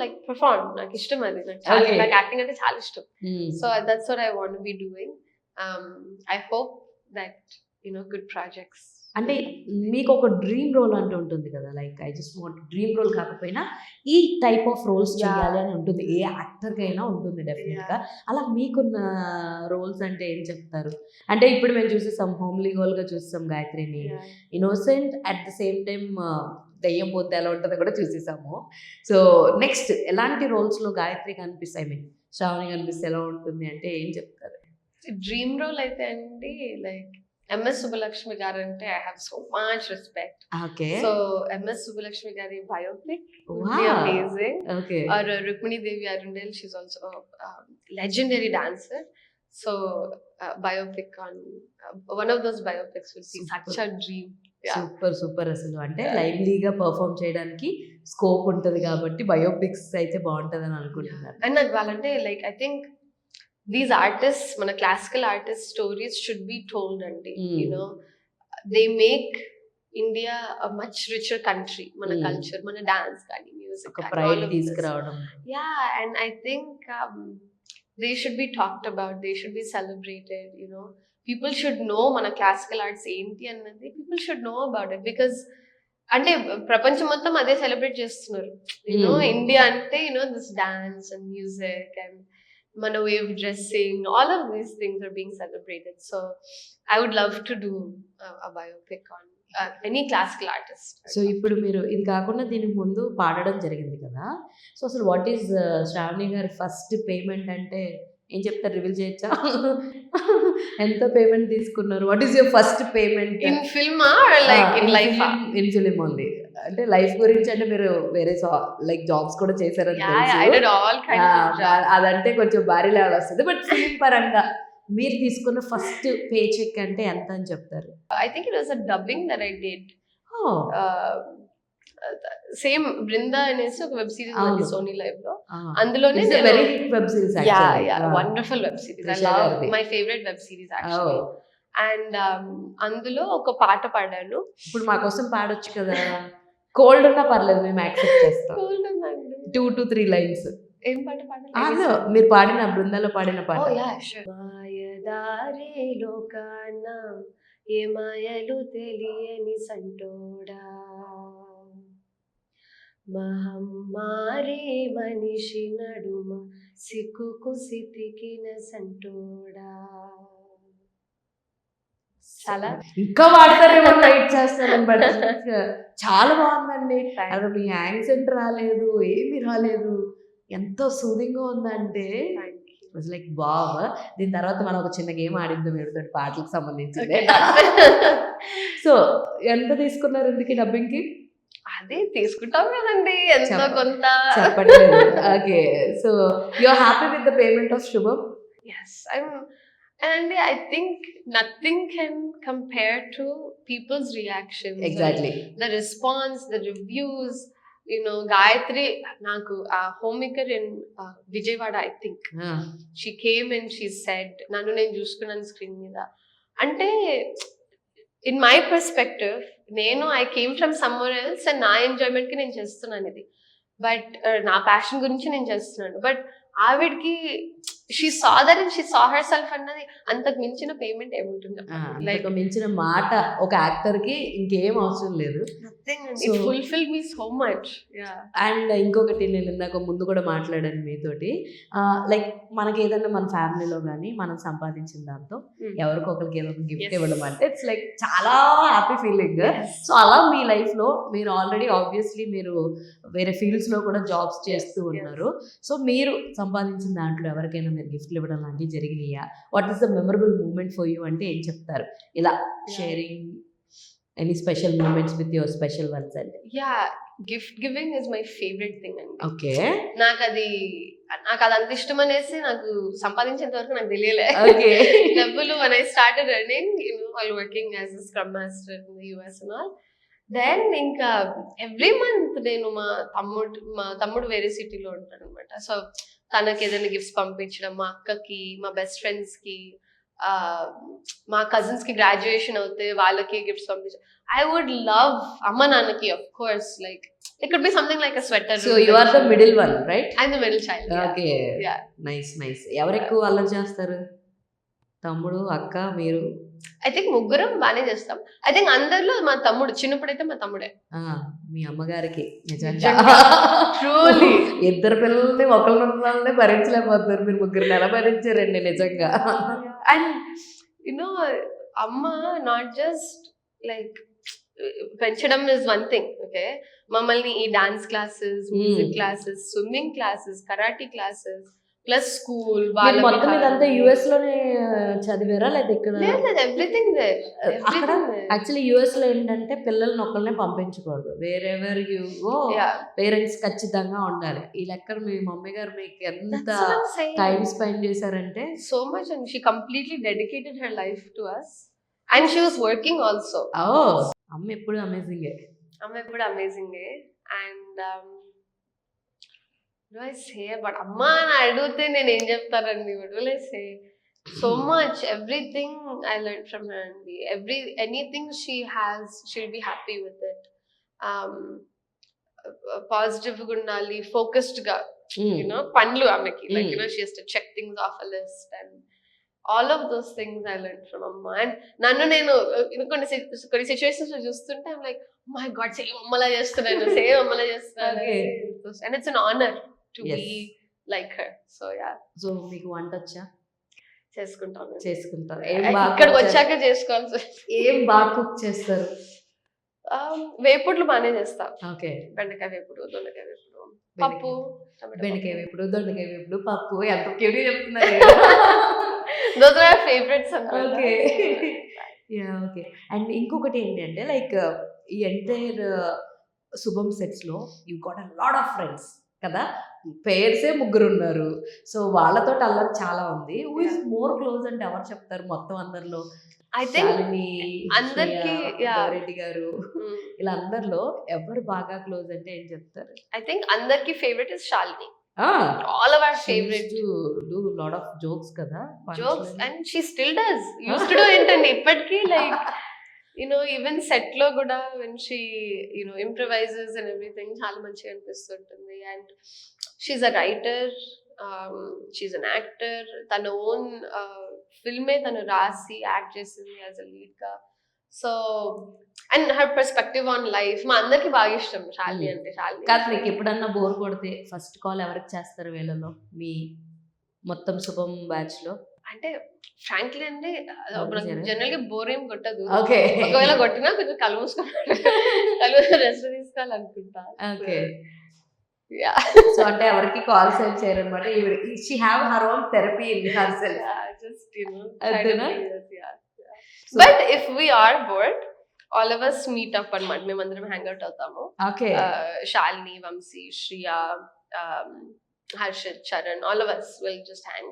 like perform. నాకు ఇష్టం అది, Okay. నాకు యాక్టింగ్ అంటే చాలా ఇష్టం. So that's what I want to be doing. I hope that good projects. అంటే మీకు ఒక డ్రీమ్ రోల్ అంటూ ఉంటుంది కదా, like I just want dream role కాకపోయినా ఈ టైప్ ఆఫ్ రోల్స్ Yeah. చేయాలి అని ఉంటుంది, ఏ యాక్టర్ కైనా ఉంటుంది డెఫినెట్ గా. అలా మీకున్న రోల్స్ అంటే ఏం చెప్తారు? అంటే ఇప్పుడు మేము చూసేసాం, హోమ్లీ గోల్ గా చూసాం గాయత్రిని, Yeah. Innocent at the same time దయ్యం పోతే ఎలా ఉంటుందో కూడా చూసేసాము. సో నెక్స్ట్ ఎలాంటి రోల్స్ లో గాయత్రి కనిపిస్తాయి, మీకు శ్రావణి కనిపిస్తే ఎలా ఉంటుంది అంటే ఏం చెప్తారు? డ్రీమ్ రోల్ అయితే లైక్ MS సుబ్బలక్ష్మి గారు అంటే I have so much respect. Okay. So MS Subbalakshmi గారి biopic would be amazing. Okay. Or Rukmini Devi Arundel, she's also a legendary dancer. So biopic on one of those biopics would be such a dream. Yeah. Super super. అసలు అంటే లైవ్లీగా perform చేయడానికి scope ఉంటుంది కాబట్టి biopics అయితే బాగుంటుందని అనుకుంటున్నారు. And నాకు వాళ్ళంటే like I think these artists, మన classical artists stories should be told అండి. They make India a much richer country. మన culture, మన dance కానీ music ఒక కానీ, ప్రైడ్ all of this. తీసుకురావడం. Yeah, and I think they should be talked about, they should be celebrated. People should know మన classical arts ఏంటి అన్నది, people should know about it because అంటే ప్రపంచం మొత్తం అదే సెలబ్రేట్ చేస్తున్నారు. ఇండియా అంటే this dance and music and మన way of dressing, all of these things are being celebrated. So I would love to do a biopic on any classical artist. So ఇప్పుడు మీరు ఇది కాకుండా దీనికి ముందు పాడడం జరిగింది కదా, సో అసలు వాట్ ఈస్ శ్రావణి గారి ఫస్ట్ పేమెంట్ అంటే ఏం చెప్తారు, రివీల్ చేయొచ్చా? ఎంత పేమెంట్ తీసుకున్నారు? What is your first payment in film or like in life? In film only. అంటే లైఫ్ గురించి అంటే మీరు వేరే లైక్ జాబ్స్ కూడా చేశారని Yeah, I did తెలుసు. all kinds of jobs. అదంటే కొంచెం భారీ లెవెల్ వస్తుంది, బట్ ఫిలిం పరంగా మీరు తీసుకున్న ఫస్ట్ పే చెక్ అంటే ఎంత అని చెప్తారు? I think it was a dubbing that I did. Same Brinda అనేసి ఒక వెబ్ సిరీస్ ఉంది సోనీ లైవ్ లో, అందులోనే very hit web series. Wonderful web series. I Trisha love గారిది. my favorite web series actually. And అందులో ఒక పాట పాడాను. ఇప్పుడు మా కోసం పాడొచ్చు కదా, కోల్డ్ ఉన్నా పర్లేదు, మేము యాక్సెప్ట్ చేస్తాం. Cold ఉందండి. 2 to 3 లైన్స్. ఏం పాట పాడాలి? మీరు పాడిన బృందాలో పాడిన పాట. Oh yeah, sure. మాయదారి లోకాన ఏ మాయలు తెలియని సంటోడా, మహమ్మారి మనిషి నడుమ సిక్కుకు సితికిన సంటోడా. చాలా ఇంకా వాడతారేమో నైట్ చేస్తారని, బట్ చాలా బాగుందండి. అది మీ యాక్సెంట్ రాలేదు, ఏమి రాలేదు, ఎంతో సూదింగ్ గా ఉందంటే లైక్ బాబ్. దీని తర్వాత మనం ఒక చిన్న గేమ్ ఆడిద్దాం మీతో, పాటలకు సంబంధించింది. సో ఎంత తీసుకున్నారు ఇందుకి డబ్బింగ్ కి? అదే తీసుకుంటాం కదండి ఎంతో కొంత. చెప్పండి. Okay, so you are happy with the payment of Shubham? Yes, and I think nothing can compare to people's reactions. Exactly. The response, the reviews. Gayatri, naku homemaker in Vijayawada, I think. She came and she said, "Nanu nenu chusukunnanu screen meeda." Ante, in my perspective, I came from somewhere else and na enjoyment ki nenu chestunnanu idi. But na passion gurinchi nenu chestunnanu. But ఆవిడకి she saw that and she saw herself అన్నది అంతకు మించిన payment ఏముంటుంది? Like మించిన మాట ఒక actor కి ఇంకేం అవసరం లేదు. It fulfilled me so much. Yeah. And ఇంకొకటి, నేను ఇందాక ముందు కూడా మాట్లాడాను మీతోటి, లైక్ మనకి ఏదన్నా మన ఫ్యామిలీలో కానీ మనం సంపాదించిన దాంతో ఎవరికొకరికి ఏదో ఒక గిఫ్ట్ ఇవ్వడం అంటే ఇట్స్ లైక్ చాలా హ్యాపీ ఫీలింగ్. సో అలా మీ లైఫ్ లో మీరు ఆల్రెడీ ఆబ్వియస్లీ మీరు వేరే ఫీల్డ్స్ లో కూడా జాబ్స్ చేస్తూ ఉన్నారు. సో మీరు సంపాదించిన దాంట్లో ఎవరికైనా మీరు గిఫ్ట్లు ఇవ్వడం లాంటివి జరిగినాయా? What is the memorable moment for you అంటే ఏం చెప్తారు? ఇలా sharing. Any special moments with your special ones అండి? Yeah, gift giving is my favourite thing అండి. ఓకే. నాకు అది అంత ఇష్టం అనేసి నాకు సంపాదించేంత వరకు నాకు తెలియలే. ఓకే. డబ్బులు when I started earning, while working as a scrum master in the US and all, then ఇంకా ఎవ్రీ మంత్ నేను మా తమ్ముడు వేరే సిటీలో ఉంటాడు అనమాట. సో తనకి ఏదైనా గిఫ్ట్స్ పంపించడం, మా అక్కకి, మా బెస్ట్ ఫ్రెండ్స్ కి, మా కజిన్స్ కి గ్రాడ్యుయేషన్ అవుతే వాళ్ళకి గిఫ్ట్స్ పంపించడం. ఐ వుడ్ లవ్ అమ్మ నాన్నకి of course like it could be something like a sweater. So you are the middle one, right? I'm the middle child. Okay. Yeah. Nice. ఎవరు ఎక్కువ అల్లరి చేస్తారు? తమ్ముడు, అక్క, మీరు? I think ముగ్గురం బానే చేస్తాం. I think అందరిలో మా తమ్ముడు చిన్నప్పుడైతే మా తమ్ముడే. మీ అమ్మగారికి నిజంగా నిజంగా. Truly. ఇద్దరు పిల్లల్ని ఒకళ్ళని భరించలేకపోతున్నారు, మీరు ముగ్గురు ఎలా భరించారండి నిజంగా? And అమ్మ నాట్ జస్ట్ లైక్ పెంచడం ఇస్ వన్ థింగ్. ఓకే, మమ్మల్ని ఈ dance classes, music classes, swimming classes, karate classes plus school, మొత్తం ఇదంతా యుఎస్ లోనే చదివారా లేదా ఇక్కడ? Everything there. యాక్చువల్లీ యుఎస్ లో ఏంటంటే పిల్లల్ని ఒక్కళ్ళనే పంపించకూడదు, వేరెవర్ యు గో పేరెంట్స్ ఖచ్చితంగా ఉండాలి. ఈ లెక్క మీ మమ్మీ గారు మీకు ఎంత టైం స్పెండ్ చేశారంటే so much, and she completely dedicated her life to us, and she was working also. అమ్మ ఎప్పుడు amazing. And what do I say about అమ్మా అని అడిగితే నేను ఏం చెప్తానండి? what will I say? So much, everything I learned from her అండి. anything she has, she'll be happy with it. Positive గా ఉండాలి, focused గా, పనులు ఆమెకి, like she has to check things off a list, and all of those things I learned from అమ్మ. And నన్ను నేను కొన్ని సిచ్యువేషన్స్ లో చూస్తుంటే I'm like, oh my god, same అమ్మలా చేస్తున్నాను. And it's an honor to be like her. So yeah. So మీకు వంట వచ్చా? చేసుకుంటాను. ఇక్కడికి వచ్చాక చేసుకోవాల్సి. ఏం బాగా కుక్ చేస్తారు? వేపుడులు బాగానే చేస్తా. ఓకే. బెండకాయ వేపుడు, దొండకాయ వేపుడు, పప్పు. బెండకాయ వేపుడు, దొండకాయ వేపుడు, పప్పు. ఎంత క్యూట్ చెప్తున్నారు. Those are my favorites. Okay. Okay. And ఇంకొకటి ఏంటంటే లైక్ ఈ ఎంటైర్ శుభం సెట్స్ లో you got a lot of friends కదా, పేర్సే ముగ్గురు ఉన్నారు. సో వాళ్ళతో అల్లరి చాలా ఉంది. హూ ఇస్ మోర్ క్లోజ్ అంటే ఎవరు చెప్తారు మొత్తం అందరిలో? ఐ థింక్ అందరికి రెడ్డి గారు ఇలా అందరిలో ఎవరు బాగా క్లోజ్ అంటే ఏం చెప్తారు? ఐ థింక్ అందరికి favourite is Shalini. All of our favorite do lot of jokes kada, jokes, and she still does, used to do ఏంటండి ఇప్పటికీ, like even set లో కూడా when she improvises and everything చాలా మంచిగా అనిపిస్తుంటుంది. And she's a writer, she's an actor, తన own ఫిల్మే తను రాసి యాక్ట్ చేసింది యాజ్ అ లీడ్ గా. So and her perspective on life మా అందరికి బాగా ఇష్టం శాలిని అంటే. శాలిని కాదు, మీకు ఎప్పుడన్నా బోర్ కొడితే ఫస్ట్ కాల్ ఎవరికి చేస్తారు వీళ్ళలో మీ మొత్తం శుభం బ్యాచ్ లో? అంటే ఫ్రాంక్లీ అంటే జనరల్ గా బోర్ ఏం కొట్టదు. ఓకే. ఒకవేళ కొట్టినా కొంచెం కళ్ళు మూసుకొని రెస్ట్ తీసుకోవాలనుకుంటా. ఓకే. సో అంటే ఎవరికి కాల్స్ ఏం చేయరన్నమాట. She have her own therapy in her self. Just but if we are bored, all of us meet up అన్నమాట. మేమందరం హ్యాంగ్ అవుట్ అవుతాము. Okay. Shalini, Vamsi, Shriya, Harshit, Charan, all of us will just hang.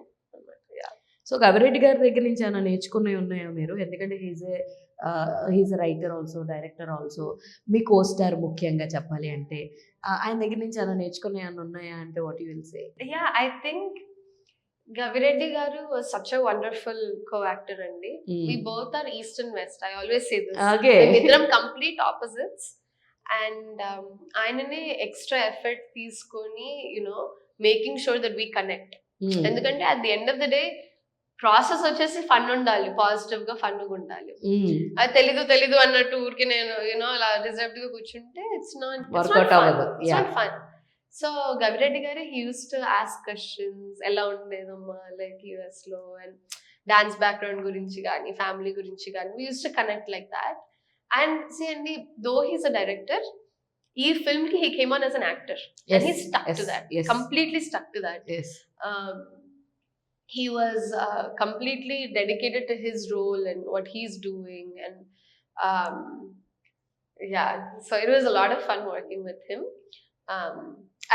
So Gavireddy గారి దగ్గర నుంచి ఏమైనా నేర్చుకునే ఉన్నాయా మీరు? ఎందుకంటే he's writer also, director also, మీ కోస్టార్ ముఖ్యంగా చెప్పాలి అంటే ఆయన దగ్గర నుంచి ఏమైనా నేర్చుకునే ఏమైనా ఉన్నాయా అంటే what you will say? Yeah, I think Gavireddy garu was such a wonderful co-actor andi. We both are east and west. I always say this. Okay. Midram complete opposites, and aynane extra effort teeskoni, making sure that we connect. Endukante at the end of the day process వచ్చేసి fun ఉండాలి, positive గా fun గా ఉండాలి. అది తెలీదు అన్నట్టు ఊరికి నేను అలా రిజర్వ్డ్ గా కూర్చుంటే it's not fun. So Gavireddy garu he use to ask questions, ఎలా ఉండేదమ్మా లైక్ యుఎస్ లో, అండ్ డాన్స్ బ్యాక్గ్రౌండ్ గురించి కానీ ఫ్యామిలీ గురించి కానీ we use to connect like that. And see అండి, దో హీస్ అ డైరెక్టర్, ఈ ఫిల్మ్ కి he came on as an actor and he stuck to that, completely stuck to that. He was completely dedicated to his role and what he's doing, and Yeah, so it was a lot of fun working with him.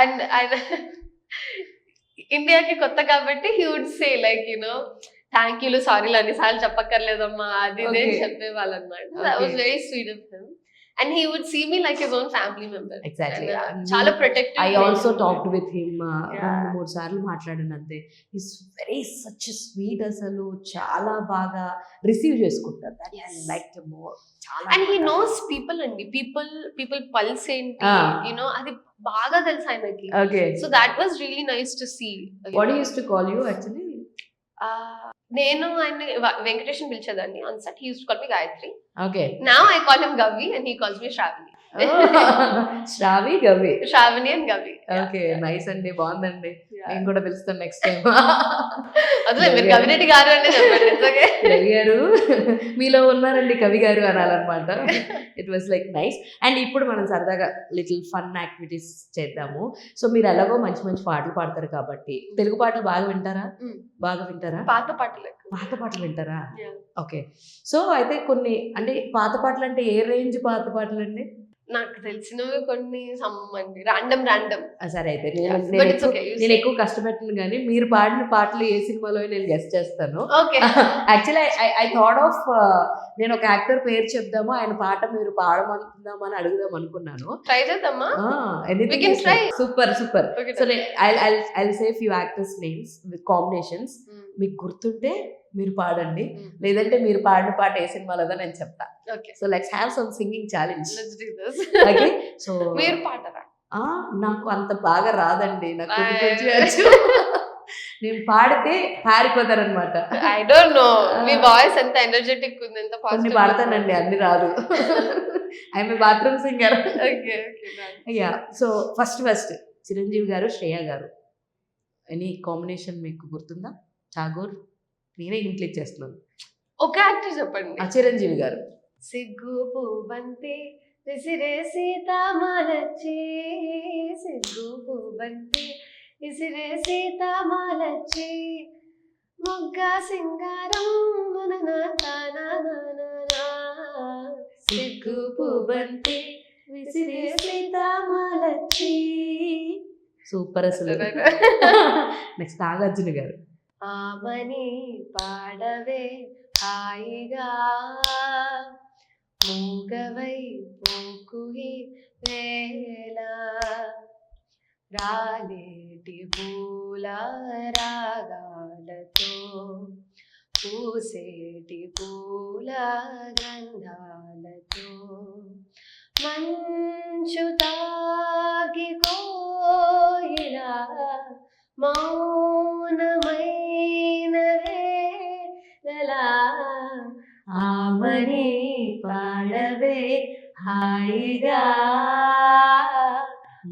And ఇండియాకి కొత్త కాబట్టి he would say like, you know, thank యూలు సారీలు అన్నిసార్లు చెప్పక్కర్లేదమ్మా అది ఇదే Okay. చెప్పేవాళ్ళు అనమాట. That was Okay. very sweet of him. And he would see me like his own family member. Exactly. And, చాలా protective. I also talked with him Yeah. 2-3 సార్లు మాట్లాడాను అంతే. ఈస్ వెరీ సచ్ స్వీట్, అసలు చాలా బాగా receive చేసుకుంటారు. That I like him more. చాలా And he knows people అండి. people pulse ఏంటి, Ah. you know, అది బాగా తెలుసు ఆయనకి. Okay. So that was really nice to see. What he use to call you actually? నేను ఆయన వెంకటేష్ అని పిలిచేదాన్ని on set. He use to call me Gayatri. Okay. Now I call him Gavi and he calls me Shravani. Shravi గవి. Shravani and Gavi. Okay, nice అండి, బాగుందండి. Yeah. నేను కూడా పిలుస్తాను నెక్స్ట్ టైం. అదే మీరు గవిరెడ్డి గారు అంటే చెప్పండి. It's okay. కవి గారు మీలో ఉన్నారండి, కవి గారు అనాలన్నమాట. It was like nice. And ఇప్పుడు మనం సరదాగా లిటిల్ ఫన్ యాక్టివిటీస్ చేద్దాము. సో మీరు ఎలాగో మంచి మంచి పాటలు పాడతారు కాబట్టి తెలుగు పాటలు బాగా వింటారా? Mm. బాగా వింటారా? పాత పాటలకు. పాత పాటలు వింటారా? Yeah. ఓకే. సో అయితే కొన్ని అంటే పాత పాటలు అంటే ఏ రేంజ్ పాత పాటలు అండి? నాకు తెలిసినవి కొన్ని సమ్మండి ర్యాండమ్ సరే అయితే But it's okay, you నేను say. ఎక్కువ కష్టపెట్టను కానీ మీరు పాడిన పాటలు ఏ సినిమాలో నేను గెస్ట్ చేస్తాను. Okay. Actually I thought of నేను ఒక యాక్టర్ పేరు చెప్దాము, ఆయన పాట మీరు పాడమందామని అడుగుదాం అనుకున్నాను. ట్రై చేద్దామా? We can try. Super super. Okay, so I say few actors names with combinations. మీకు గుర్తుంటే మీరు పాడండి, లేదంటే మీరు పాడిన పాట ఏ సినిమాలోదో నేను చెప్తా. Okay, so let's have some singing challenge. Let's do this. Okay. So మీరు పాడరా? నాకు అంత బాగా రాదండి, నాకు కొంచెం వచ్చు. నేను పాడితే పారిపోతారనమాట. ఐ డోంట్ నో, మీ వాయిస్ ఎంత ఎనర్జెటిక్ ఉంది, ఎంత కొన్ని పాజిటివ్. పాడతానండి, అన్ని రాదు. I'm bathroom singer. Okay okay. Yeah. So first Chiranjeevi గారు, శ్రేయ గారు, ఎనీ కాంబినేషన్ మీకు గుర్తుందా? ఠాగూర్, నేనే హింట్లు ఇచ్చేస్తున్నాను. ఒక యాక్టర్ చెప్పండి. చిరంజీవి గారు. సిగ్గు పువ్వంతే విసిరే సీతామాలచ్చి, సిగ్గు పువ్వంతే విసిరే సీతామాలచ్చి, మొగ్గ సింగారం మననా తానా నానా, సిగ్గు పువ్వంతే విసిరే సీతామాలచ్చి. సూపర్ అసలు. నెక్స్ట్ నాగార్జున గారు. ఆమని పాడవే హాయిగా, మూగవై పోకుయి వేళ, రాలేటి పూల రాగాలతో, పూసేటి పూల గంధాలతో, మంచు తాగి కోయిలా మౌనమైన వేళలా, ఆమని పాడవే హాయిగా,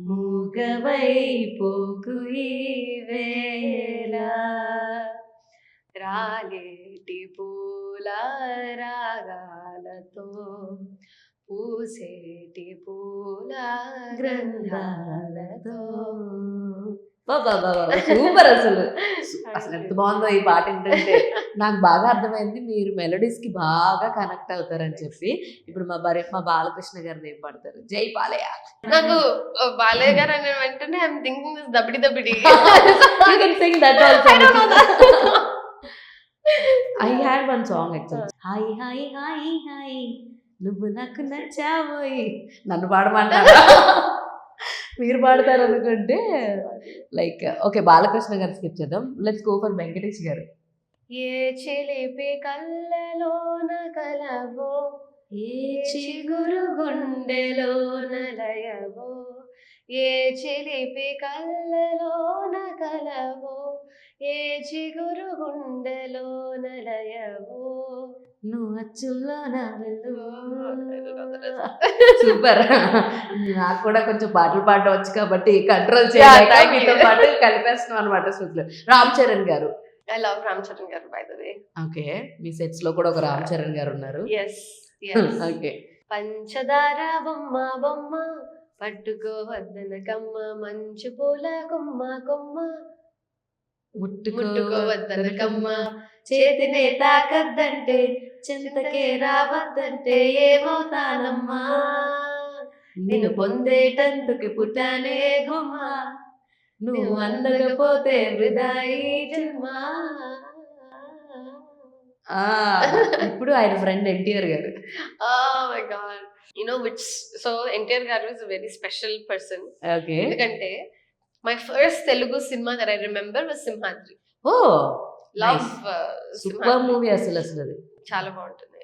మూగవై పోకు ఈ వేళ, రాలేటి పూల రాగాలతో, పూసేటి పూల గ్రంథాలతో. సూపర్ అసలు. అసలు ఎంత బాగుందో ఈ పాట ఏంటంటే, నాకు బాగా అర్థమైంది మీరు మెలోడీస్ కి బాగా కనెక్ట్ అవుతారని చెప్పి. ఇప్పుడు మా బాలకృష్ణ గారిని ఏం పాడతారు? జై బాలయ్య. నాకు బాలయ్య గారు అనే వెంటనే ఐఎమ్ థింకింగ్ దిస్ దబిడి దబిడి. You can sing that also. I don't know that. I had one song actually. Hi hi hi hi నువ్వు నాకు నచ్చావోయ్. నన్ను పాడమంటారా? మీరు పాడతారు అనుకుంటే లైక్ ఓకే, బాలకృష్ణ గారు స్కిప్ చేద్దాం. లెట్స్ గో ఫర్ వెంకటేష్ గారు. ఏ చిలిపి కళ్ళలోన కలవో, ఏ చిగురు గుండెలోన లయవో, ఏ చిలిపి కళ్ళలోన కలవో, ఏ చిగురు గుండెలోన లయవో, నువ్వు అచ్చుల్లో నా వెలుగు. సూపర్. నాకు కూడా కొంచెం పాటలు పాడడం వచ్చు కాబట్టి కంట్రోల్ చేయలేక thank you. మీతో పాటు కలిపేస్తున్నాం అనమాట. సూపర్. రామ్ చరణ్ గారు. I love Ram Charan garu, by the way. Okay, me sets లో కూడా ఒక రామ్ చరణ్ గారు ఉన్నారు. Yes, yes. ఓకే. పంచదార బొమ్మ బొమ్మ పట్టుకోవద్దనకమ్మ, మంచు పూల కొమ్మ కొమ్మ ముట్టుకోవద్దనకమ్మ, చేతినే తాకద్దంటే చింతకే రావద్దంటే ఏమవుతానమ్మా. నిన్ను పొందేటందుకు పుట్టానే గుమ్మ, నువ్వు అందకపోతే వృధా ఈ జన్మ. ఆ, ఇప్పుడు ఆయన ఫ్రెండ్ ఎన్టీఆర్ గారు. Oh my God. You know which, so NTR గారు is a very special person. Okay. ఎందుకంటే my first Telugu cinema that I remember was Simhadri. ఓ, Love సూపర్ Simhadri. మూవీ అసలు అది. చాలా బాగుంటుంది.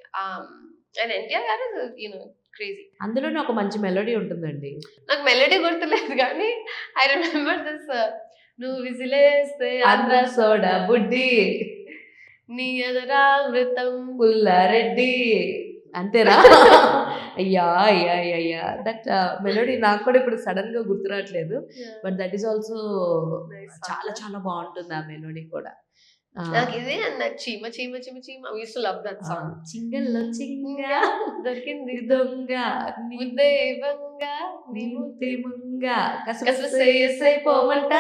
అండ్ ఎన్టీఆర్ గారు క్రేజీ. అందులోనే ఒక మంచి మెలోడీ ఉంటుందండి. నాకు మెలడీ గుర్తులేదు కానీ ఐ రిమెంబర్ దిస్, నువ్వు విసిలేస్తే ఆంధ్ర సోడా బుడ్డి నీ ఎదరామృతం. పుల్లారెడ్డి, అంతేనా? అయ్యా అయ్యా అయ్యా, దట్ మెలోడీ నాకు కూడా ఇప్పుడు సడన్ గా గుర్తురావట్లేదు. బట్ దట్ ఈస్ ఆల్సో చాలా చాలా బాగుంటుంది ఆ మెలోడీ కూడా. నాకు ఇదే అన్న చీమ చీమ చీమ చీమ. We used to love that song. చింగల్లో చింగ దొరికింది దొంగ ముద్దే వంగ నీ ముద్దే ముంగ కసపోమంట.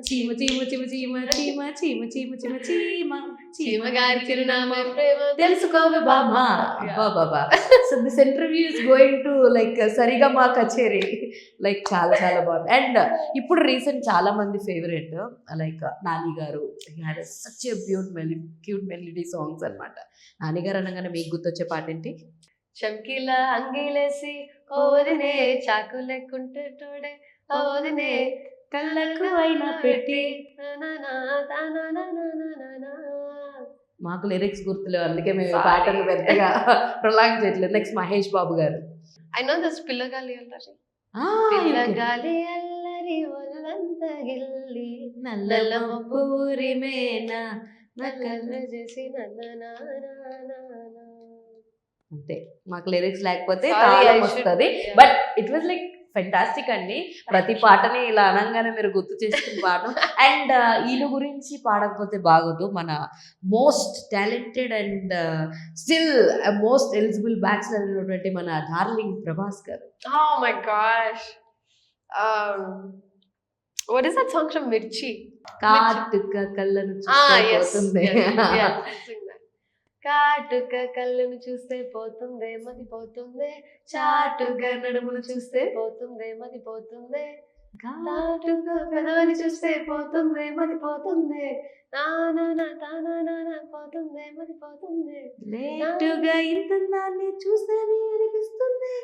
చీమ చీమ చీమ చీమ చీమ చీమ చీమ చీమ చీమ చీమ గారి చిరునామా ప్రేమ తెలుసుకోవే బామా. బాబా. So this interview is going to like సరిగమా కచేరీ. లైక్ చాలా చాలా బాగుంది. అండ్ ఇప్పుడు రీసెంట్ చాలా మంది ఫేవరెట్ లైక్ నాని గారు, such a cute melody songs అన్నమాట. నాని గారు అనగానే మీకు గుర్తొచ్చే పాట ఏంటి? చంకీల అంగీలేసి ఓదినే చాకు లెక్కుంటే తోడే ఓదినే కళ్ళకు అయినా పెట్టి. మాకు లిరిక్స్ గుర్తులేవు, అందుకే మేము Sorry. పాటలు పెద్దగా ప్రొలాంగ్ చేయట్లేదు. నెక్స్ట్ మహేష్ బాబు గారు. ఐ నో దిస్ పిల్లగాలి అల్లరి. ఆ, okay. పిల్లగాలి అల్లరి ఒళ్ళంత గిల్లి నల్ల పూరి మేనా నకల చేసి అంతే. మాకు లిరిక్స్ లేకపోతే Sorry, తాళం I should- వస్తుంది. yeah. But it was like fantastic అండి. ప్రతి పాటని ఇలా అనగానే మీరు గుర్తు చేసుకుని పాడడం. అండ్ వీళ్ళ గురించి పాడకపోతే బాగోదు. మన most talented and still most eligible batsmen అయినటువంటి మన డార్లింగ్ ప్రభాస్ గారు. Oh my gosh. What is that song from Mirchi? కాటుక కళ్ళను Yes. చూస్తుంది. Yeah, sing that. కాటుక కళ్ళను చూస్తే పోతుందే మది పోతుందే, చాటుగా నడుమును చూస్తే పోతుందే మది పోతుందే, కాటుక పెదవని చూస్తే పోతుందే మది పోతుందే, నానా తానా పోతుందే మది పోతుందే. లేటుగా ఇంతనాన్ని చూస్తే అనిపిస్తుంది,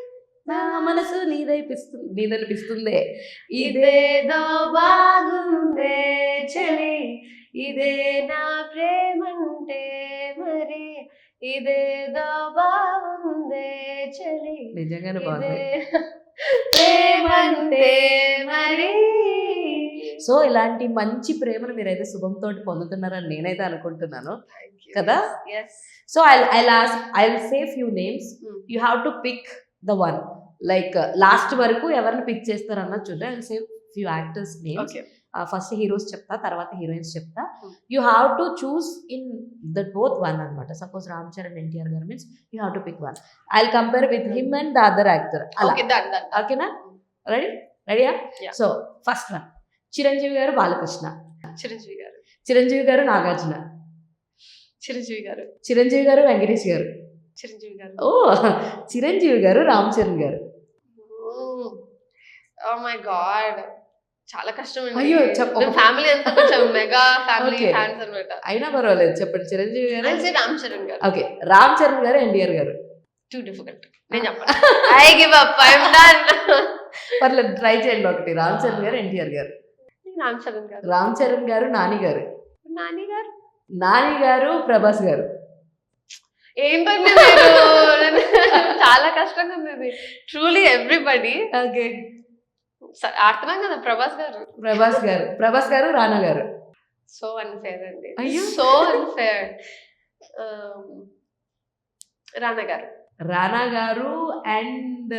నా మనసు నీదనిపిస్తుంది. ఇదేదో బాగుందే చలి, ఇదే నా ప్రేమంటే మరి, ఇదేదో బాగుందే చలి, నిజంగానే బాగుంది. ఇదే ప్రేమంటే మరి. సో ఇలాంటి మంచి ప్రేమను మీరైతే శుభంతో పొందుతున్నారని నేనైతే అనుకుంటున్నాను కదా. Yes. So I'll say few names. You have to pick the one. Like last వరకు ఎవరిని పిక్ చేస్తారన్నది చూద్దాం. I'll say few actors names. Okay. First heroes చెప్తా, తర్వాత హీరోయిన్స్ చెప్తా. You have to choose in that both one అనమాట. Suppose Ram Charan NTR garu means you have to pick one. I will compare with him and the other actor. అలా Okay, done. ఓకేనా? రెడీయా? Yeah. So first one Chiranjeevi garu Balakrishna, Chiranjeevi గారు, చిరంజీవి గారు నాగార్జున, చిరంజీవి గారు, చిరంజీవి గారు వెంకటేష్ గారు, చిరంజీవి గారు. ఓ చిరంజీవి గారు రామ్ చరణ్ గారు. Oh my God. చాలా కష్టం అండి. అయ్యో, చెప్పు. ఫ్యామిలీ అంతా కొంచెం మెగా ఫ్యామిలీ Okay. ఫ్యాన్స్ అన్నమాట. అయినా పర్వాలేదు చెప్పండి. చిరంజీవి గారు, I'll say రామ్ చరణ్ గారు. ఓకే. రామ్ చరణ్ గారు ఎన్టీఆర్ గారు. Too difficult. నేను చెప్పను. I give up. I'm done. పర్లేదు ట్రై చేయండి. ఒకటి రామ్ చరణ్ గారు ఎన్టీఆర్ గారు, రామ్ చరణ్ గారు, రామ్ చరణ్ గారు నాని గారు, నాని గారు, నాని గారు ప్రభాస్ గారు. ఏం పని మీరు? చాలా కష్టంగా ఉంది ఇది. Truly everybody. ఓకే. ఆడుతున్నాం కదా ప్రభాస్ గారు. ప్రభాస్ గారు రానా గారు. సో అన్ఫేర్ అండి. అయ్యో. So unfair. రానా గారు, రానా గారు అండ్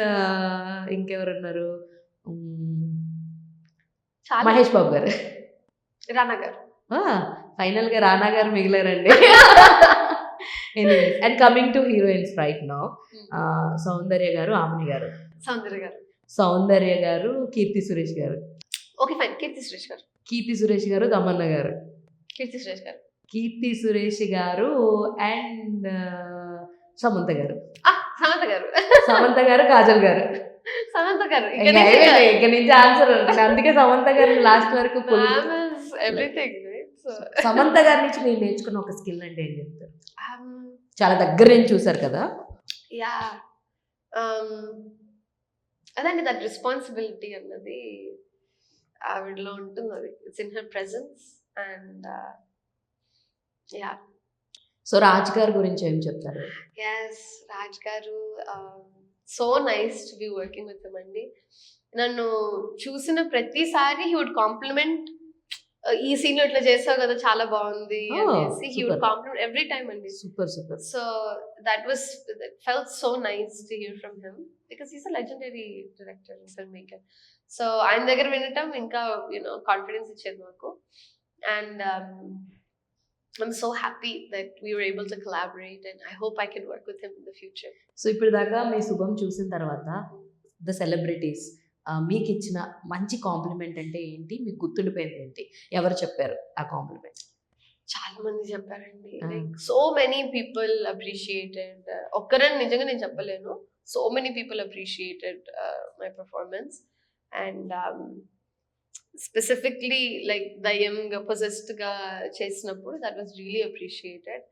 ఇంకెవరున్నారు? చాలా. మహేష్ బాబు గారు. రానా గారు. ఫైనల్ గా రానా గారు మిగిలారండి. Anyways, and coming to heroines right now, Soundarya గారు, ఆమెని గారు. సౌందర్య గారు, సౌందర్య గారు, కీర్తి సురేష్ గారు. Okay fine. కీర్తి సురేష్ గారు, కీర్తి సురేష్ గారు, తమన్నా గారు. కీర్తి సురేష్ గారు, కీర్తి సురేష్ గారు అండ్ సమంత గారు. సమంత గారు సమంత గారు, కాజల్ గారు. సమంత గారు ఇక అయిపోయింది, ఇక నుంచి ఆన్సర్ అందుకే సమంత గారు లాస్ట్ వరకు ఎవ్రీథింగ్. సమంత గారి నుంచి మీరు నేర్చుకున్న ఒక స్కిల్ అంటే ఏం చెప్తారు? చాలా దగ్గర నుంచి చూసారు కదా. యా అదండి, దట్ రెస్పాన్సిబిలిటీ అన్నది ఆవిడలో ఉంటుంది. అది it's in her presence. And yeah so Raj గారి గురించి ఏం చెప్తారు? ఎస్, రాజ్ గారు so nice to be working with him అండి. నన్ను చూసిన ప్రతిసారి హీ వుడ్ కాంప్లిమెంట్, ఈ సీన్ లో ఇట్లా చేసావు కదా చాలా బాగుంది అనేసి he would compliment every time అండి. Super super. So that felt so nice to hear from him because he's a legendary director and filmmaker. So ఆయన దగ్గర వినటం ఇంకా కాన్ఫిడెన్స్ ఇచ్చేది మాకు. And I'm so happy that we were able to collaborate, and I hope I can work with him in the future. So ఇప్పుడు దాకా మీ శుభం చూసిన తర్వాత ద సెలబ్రిటీస్ మీకు ఇచ్చిన మంచి కాంప్లిమెంట్ అంటే ఏంటి, మీకు గుర్తుండిపోయింది ఏంటి, ఎవరు చెప్పారు ఆ కాంప్లిమెంట్? చాలా మంది చెప్పారండి. Like so many people appreciated. ఒక్కరని నిజంగా నేను చెప్పలేను. So many people appreciated my performance. And specifically like దయ్యంగా పొజెస్డ్గా చేసినప్పుడు that was really appreciated.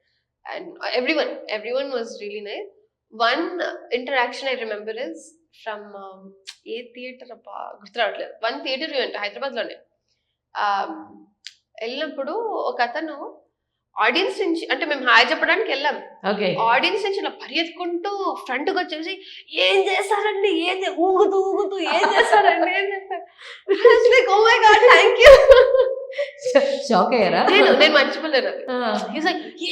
And everyone was really nice. One interaction I remember is from a theatre అబ్బా గుర్తు రావట్లేదు. వన్ థియేటర్ హైదరాబాద్లోనే వెళ్ళినప్పుడు ఒక అతను ఆడియన్స్ నుంచి, అంటే మేము హాయ్ చెప్పడానికి వెళ్ళాం, ఆడియన్స్ నుంచి ఇలా పరిగెత్తుకుంటూ ఫ్రంట్ కి వచ్చేసి ఏం చేస్తారండి, ఊగుతూ ఏం చేస్తారండి అని చెప్పారు. Oh my god, thank you. Shock అయ్యారా? నేను మర్చిపోలేను.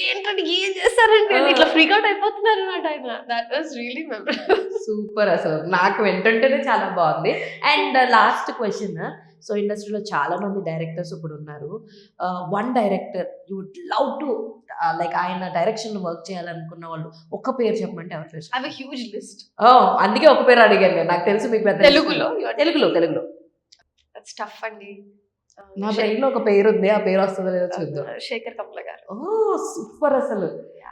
ఏంటంటే ఏం చేస్తారండి అని ఇట్లా ఫ్రీక్ అవుట్ అయిపోతున్నారు అనమాట ఆయన. That was really memorable. Super, అసలు నాకు వింటుంటేనే చాలా బాగుంది. అండ్ లాస్ట్ క్వశ్చన్, సో ఇండస్ట్రీలో చాలా మంది డైరెక్టర్స్ ఇప్పుడు ఉన్నారు. One director you would love to like ఆయన డైరెక్షన్ వర్క్ చేయాలనుకున్న వాళ్ళు ఒక్క పేరు చెప్పమంటే ఎవరు పేరు? I have a huge list. అందుకే ఒక పేరు అడిగాను నేను. నాకు తెలుసు మీకు పెద్ద తెలుగులో దట్స్ టఫ్ అండి. నా బ్రెయిన్ లో ఒక పేరు ఉంది, ఆ పేరు వస్తుందో లేదో చూద్దాం. శేఖర్ కమ్ల గారు. సూపర్, అసలు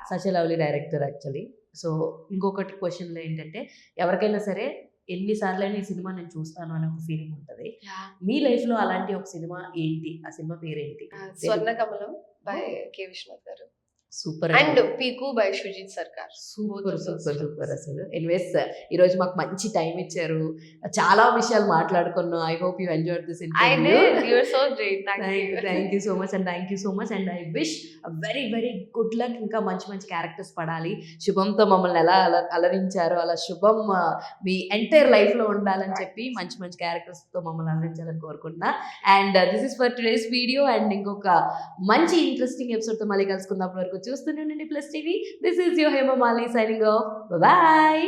such a lovely director actually. So ఇంకొకటి క్వశ్చన్లో ఏంటంటే, ఎవరికైనా సరే ఎన్నిసార్లైనా ఈ సినిమా నేను చూస్తాను అనే ఒక ఫీలింగ్ ఉంటుంది. మీ లైఫ్ లో అలాంటి ఒక సినిమా ఏంటి, ఆ సినిమా పేరేంటి? స్వర్ణ కమలం బై కే విశ్వనాథ్ గారు. సూపర్. అండ్ పీకు బై షుజిత్ సర్కార్. Super super super. అసలు ఎనీవేస్ ఈరోజు మాకు మంచి టైం ఇచ్చారు, చాలా విషయాలు మాట్లాడుకున్నాం. I hope you enjoyed this interview. You are so great. Thank you so much and I wish a very very good luck. ఇంకా మంచి మంచి క్యారెక్టర్స్ పడాలి. శుభంతో మమ్మల్ని ఎలా అలరించారో అలా శుభం మీ ఎంటైర్ లైఫ్ లో ఉండాలని చెప్పి మంచి మంచి క్యారెక్టర్స్ తో మమ్మల్ని అలరించాలని కోరుకుంటున్నా. And this is for today's video. And ఇంకొక మంచి ఇంట్రెస్టింగ్ ఎపిసోడ్ తో మళ్ళీ కలుసుకుందాం. వరకు చూస్తూనే ఉండండి plus TV. This is your Hema Malini signing off. Bye.